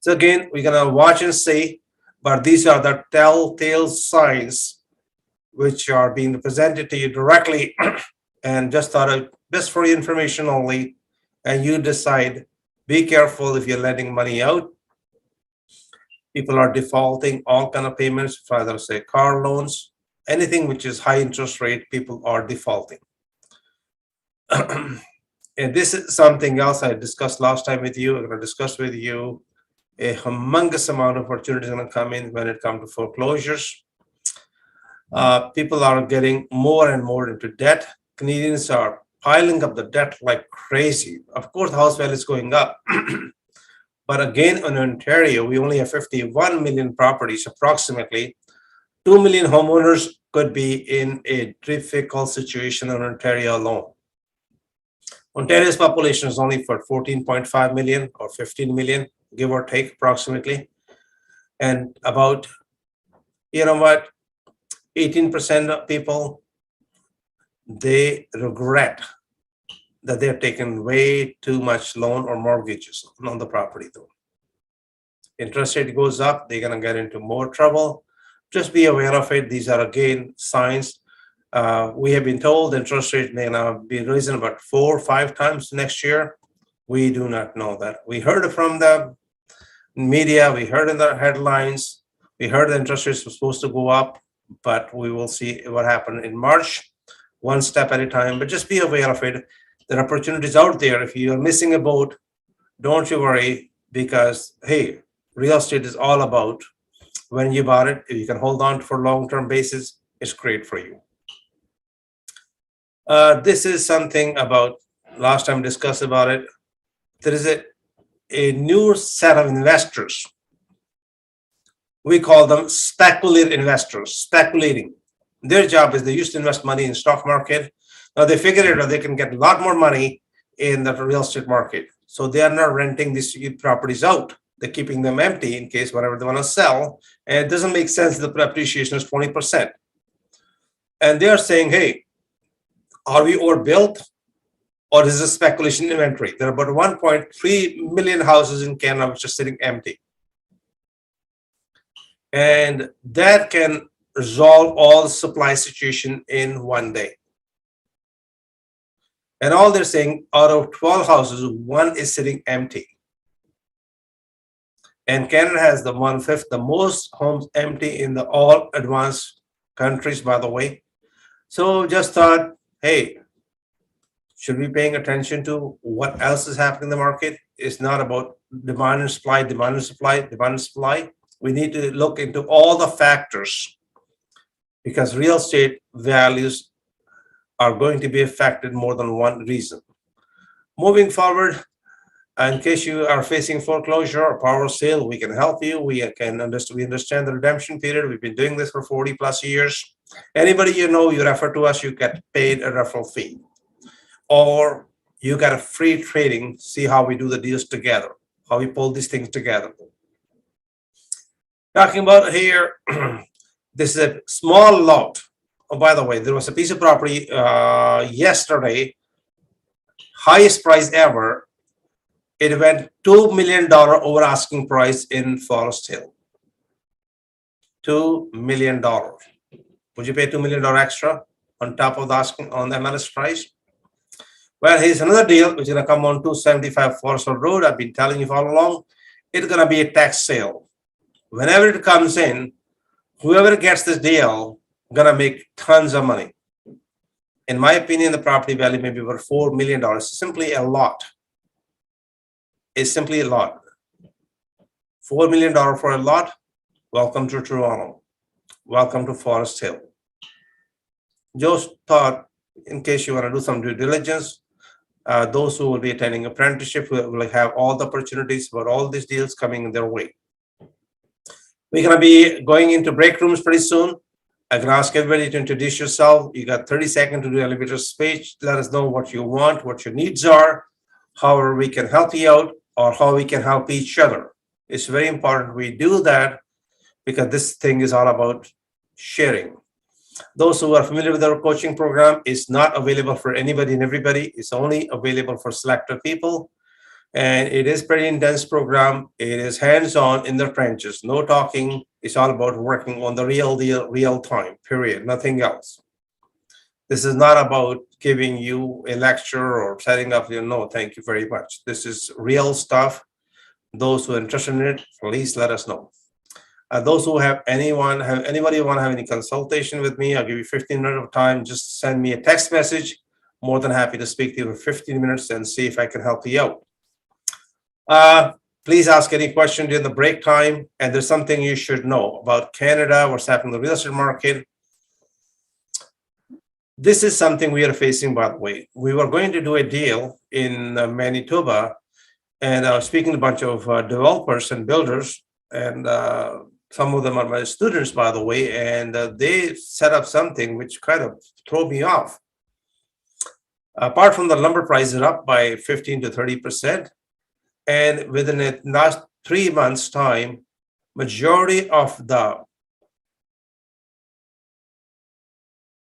So again, we're going to watch and see. But these are the telltale signs which are being presented to you directly and just for your information only. And you decide, be careful if you're lending money out. People are defaulting all kind of payments, either say car loans, anything which is high interest rate, people are defaulting. And this is something else I discussed last time with you. I'm going to discuss with you a humongous amount of opportunities going to come in when it comes to foreclosures. People are getting more and more into debt. Canadians are piling up the debt like crazy. Of course, the house value is going up. But again, in Ontario, we only have 51 million properties, approximately. 2 million homeowners could be in a difficult situation in Ontario alone. Ontario's population is only for 14.5 million or 15 million, give or take approximately. And about, 18% of people, they regret that they've taken way too much loan or mortgages on the property though. Interest rate goes up, they're gonna get into more trouble. Just be aware of it. These are again signs. We have been told interest rate may now be risen about 4 or 5 times next year. We do not know that. We heard it from the media, we heard in the headlines, we heard the interest rates were supposed to go up, but we will see what happened in March, one step at a time. But just be aware of it. There are opportunities out there. If you are missing a boat, don't you worry, because hey, real estate is all about when you bought it, if you can hold on for long-term basis, it's great for you. This is something about last time discussed about it. There is a new set of investors. We call them speculative investors, speculating. Their job is they used to invest money in stock market. Now they figured out they can get a lot more money in the real estate market. So they are not renting these properties out. They're keeping them empty in case whatever they want to sell. And it doesn't make sense that the appreciation is 20%. And they are saying, hey, are we overbuilt or is this speculation inventory? There are about 1.3 million houses in Canada which are sitting empty. And that can resolve all the supply situation in one day. And all they're saying, out of 12 houses, 1 is sitting empty. And Canada has the 1/5, the most homes empty in the all advanced countries, by the way. So just thought, hey, should we be paying attention to what else is happening in the market? It's not about demand and supply, demand and supply, demand and supply. We need to look into all the factors because real estate values are going to be affected more than one reason. Moving forward, in case you are facing foreclosure or power sale, we can help you. We understand the redemption period. We've been doing this for 40 plus years. Anybody you know, you refer to us, you get paid a referral fee. Or you get a free trading, see how we do the deals together, how we pull these things together. Talking about here, this is a small lot. Oh, by the way, there was a piece of property yesterday, highest price ever. It went $2 million over asking price in Forest Hill. $2 million. Would you pay $2 million extra on top of the asking on the MLS price? Well, here's another deal which is going to come on 275 Forest Hill Road. I've been telling you all along. It's going to be a tax sale. Whenever it comes in, whoever gets this deal gonna make tons of money. In my opinion, the property value may be over $4 million. It's simply a lot. It's simply a lot. $4 million for a lot. Welcome to Toronto. Welcome to Forest Hill. Just thought, in case you want to do some due diligence, those who will be attending apprenticeship will have all the opportunities for all these deals coming their way. We're going to be going into break rooms pretty soon. I can ask everybody to introduce yourself. You got 30 seconds to do elevator speech. Let us know what you want, what your needs are, how we can help you out, or how we can help each other. It's very important we do that because this thing is all about sharing. Those who are familiar with our coaching program, is not available for anybody and everybody. It's only available for selected people. And it is pretty intense program. It is hands-on in the trenches, no talking. It's all about working on the real deal, real time, period, nothing else. This is not about giving you a lecture or setting up, no, thank you very much. This is real stuff. Those who are interested in it, please let us know. Those who have anybody want to have any consultation with me, I'll give you 15 minutes of time. Just send me a text message. More than happy to speak to you for 15 minutes and see if I can help you out. Please ask any question during the break time. And there's something you should know about Canada, what's happening in the real estate market. This is something we are facing, by the way. We were going to do a deal in Manitoba, and I was speaking to a bunch of developers and builders, and some of them are my students, by the way, and they set up something which kind of threw me off. Apart from the lumber price is up by 15 to 30%, and within the last 3 months' time, majority of the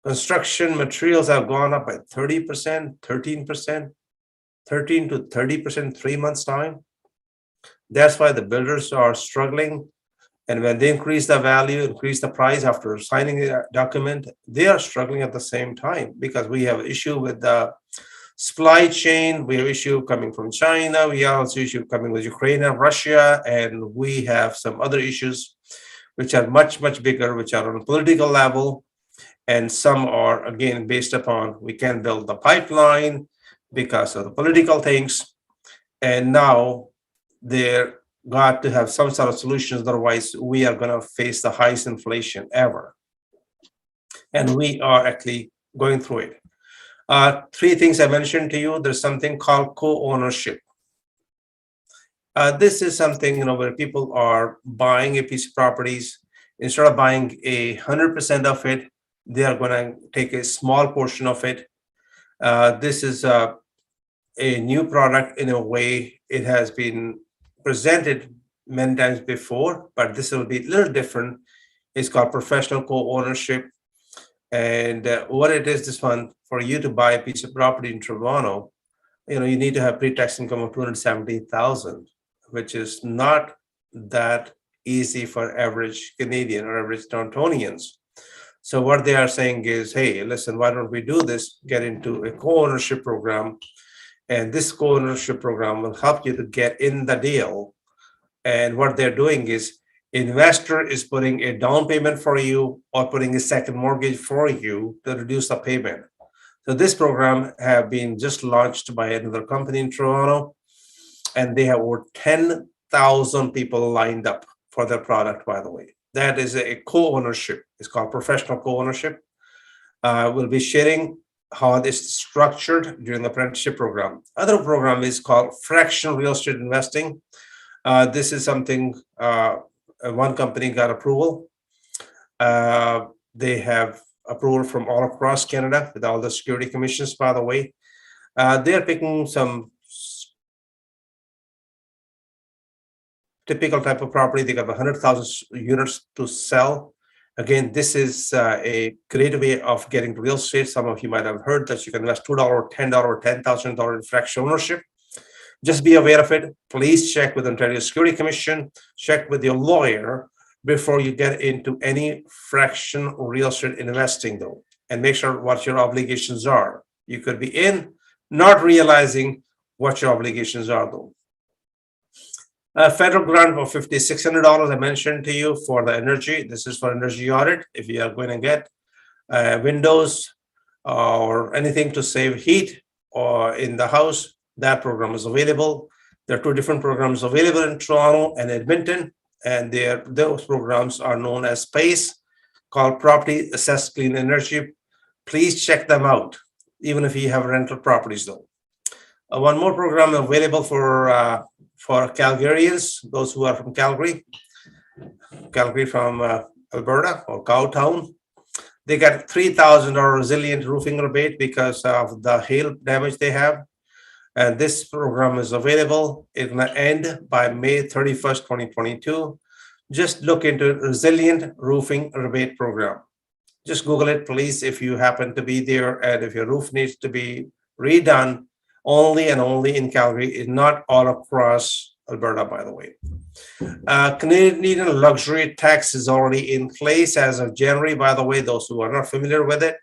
construction materials have gone up by 30%, 13%, 13 to 30% 3 months' time. That's why the builders are struggling. And when they increase the value, increase the price after signing the document, they are struggling at the same time because we have issue with the supply chain. We have issue coming from China. We have also issue coming with Ukraine and Russia. And we have some other issues which are much, much bigger, which are on a political level. And some are, again, based upon we can't build the pipeline because of the political things. And now they're got to have some sort of solutions. Otherwise, we are going to face the highest inflation ever. And we are actually going through it. 3 things I mentioned to you. There's something called co-ownership. This is something, where people are buying a piece of properties. Instead of buying 100% of it, they are going to take a small portion of it. This is a new product in a way. It has been presented many times before, but this will be a little different. It's called professional co-ownership. And what it is, this one, for you to buy a piece of property in Toronto, you need to have pre-tax income of $270,000, which is not that easy for average Canadian or average Torontonians. So what they are saying is, hey, listen, why don't we do this, get into a co-ownership program? And this co-ownership program will help you to get in the deal. And what they're doing is investor is putting a down payment for you or putting a second mortgage for you to reduce the payment. So this program have been just launched by another company in Toronto, and they have over 10,000 people lined up for their product, by the way. That is a co-ownership. It's called professional co-ownership. We'll be sharing how this is structured during the apprenticeship program. Other program is called fractional real estate investing. This is something one company got approval. They have approval from all across Canada with all the security commissions, by the way. They're picking some typical type of property. They got 100,000 units to sell. Again, this is a great way of getting real estate. Some of you might have heard that you can invest $2 or $10 or $10,000 in fractional ownership. Just be aware of it. Please check with Ontario Security Commission, check with your lawyer before you get into any fraction real estate investing, though, and make sure what your obligations are. You could be in, not realizing what your obligations are, though. A federal grant of $5,600 I mentioned to you for the energy. This is for energy audit. If you are going to get windows or anything to save heat or in the house, that program is available. There are 2 different programs available in Toronto and Edmonton, and those programs are known as PACE, called Property Assessed Clean Energy. Please check them out, even if you have rental properties, though. One more program available for Calgarians, those who are from Calgary from Alberta or Cowtown. They got $3,000 resilient roofing rebate because of the hail damage they have. And this program is available. It's going to end by May 31st, 2022. Just look into resilient roofing rebate program. Just Google it, please, if you happen to be there and if your roof needs to be redone. Only and only in Calgary, is not all across Alberta, by the way. Canadian luxury tax is already in place as of January, by the way, those who are not familiar with it.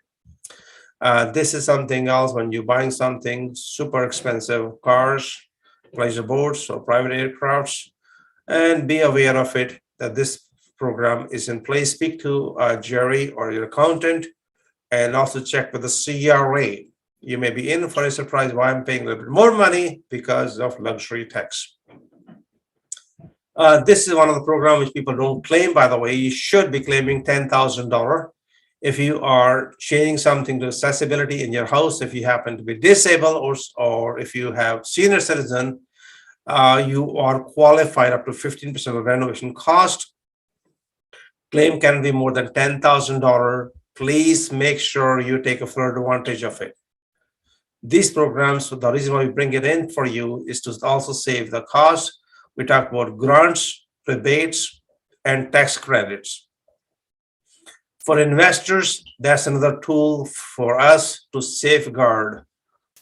This is something else when you're buying something super expensive, cars, pleasure boats, or private aircrafts, and be aware of it, that this program is in place, speak to Jerry or your accountant, and also check with the CRA. You may be in for a surprise why I'm paying a little bit more money because of luxury tax. This is one of the programs which people don't claim, by the way. You should be claiming $10,000. If you are changing something to accessibility in your house, if you happen to be disabled or if you have senior citizen, you are qualified up to 15% of renovation cost. Claim can be more than $10,000. Please make sure you take a full advantage of it. These programs, the reason why we bring it in for you is to also save the cost. We talk about grants, rebates, and tax credits. For investors, that's another tool for us to safeguard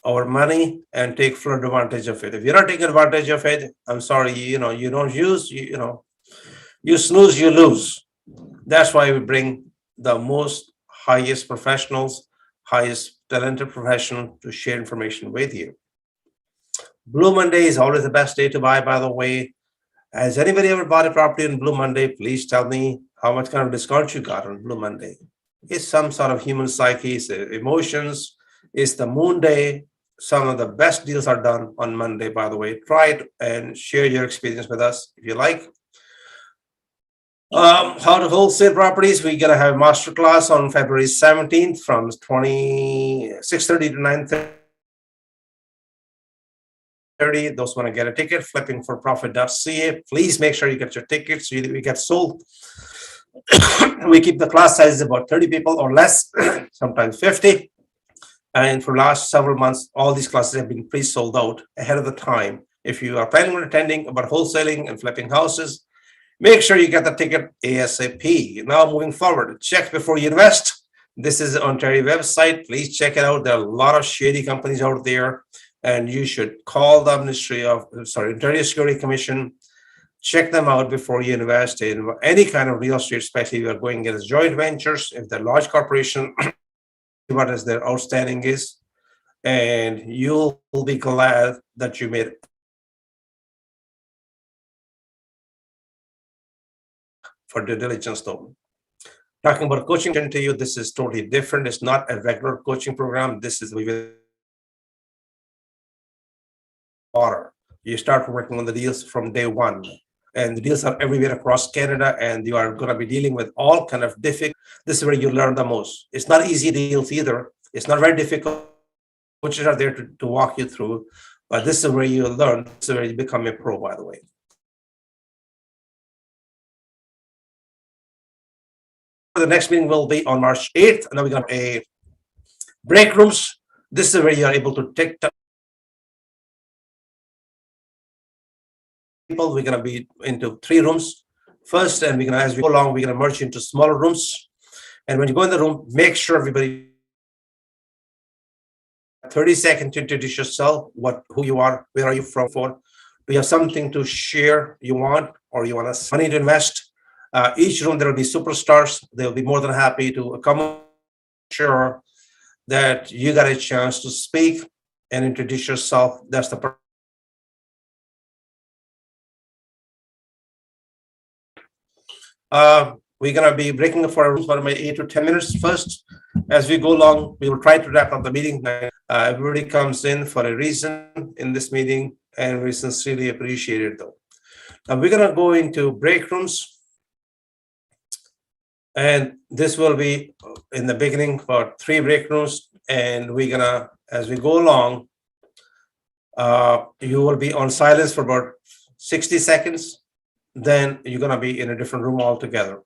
our money and take full advantage of it. If you're not taking advantage of it, I'm sorry, you don't use, you snooze, you lose. That's why we bring the most highest professionals, highest talented professional to share information with you. Blue Monday is always the best day to buy, by the way. Has anybody ever bought a property on Blue Monday? Please tell me how much kind of discount you got on Blue Monday. It's some sort of human psyche, it's emotions, it's the moon day. Some of the best deals are done on Monday, by the way. Try it and share your experience with us if you like. How to wholesale properties. We're going to have a masterclass on February 17th from 6:30 to 9:30. Those want to get a ticket, flippingforprofit.ca. Please make sure you get your tickets so we get sold. We keep the class size about 30 people or less, sometimes 50. And for the last several months, all these classes have been pre-sold out ahead of the time. If you are planning on attending about wholesaling and flipping houses, make sure you get the ticket ASAP. Now, moving forward, check before you invest. This is the Ontario website. Please check it out. There are a lot of shady companies out there, and you should call the Ontario Security Commission. Check them out before you invest in any kind of real estate, especially if you are going as joint ventures. If they're large corporation, what is their outstanding is, and you'll be glad that you made it. For due diligence, though. Talking about coaching to you, this is totally different. It's not a regular coaching program. This is water. You start working on the deals from day one, and the deals are everywhere across Canada, and you are going to be dealing with all kind of difficult. This is where you learn the most. It's not easy deals either. It's not very difficult. Coaches are there to walk you through, but this is where you learn. This is where you become a pro, by the way. The next meeting will be on March 8th, and then we're going to have a break rooms. This is where you are able to take people. We're going to be into 3 rooms first, and we're going to, as we go along, we're going to merge into smaller rooms. And when you go in the room, make sure everybody 30 seconds to introduce yourself, who you are, where are you from, for. Do you have something to share you want, or you want money to invest? Each room, there will be superstars. They'll be more than happy to come. Sure that you got a chance to speak and introduce yourself. That's the purpose. We're going to be breaking for about 8 to 10 minutes first. As we go along, we will try to wrap up the meeting. Everybody comes in for a reason in this meeting, and we sincerely appreciate it, though. Now, we're going to go into break rooms. And this will be in the beginning for 3 break rooms. And we're going to, as we go along, you will be on silence for about 60 seconds. Then you're going to be in a different room altogether.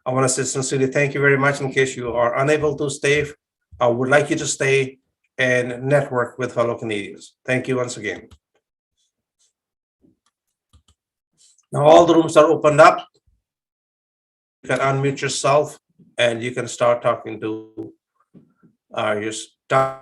I want to say sincerely thank you very much. In case you are unable to stay, I would like you to stay and network with fellow Canadians. Thank you once again. Now all the rooms are opened up. You can unmute yourself and you can start talking to your staff.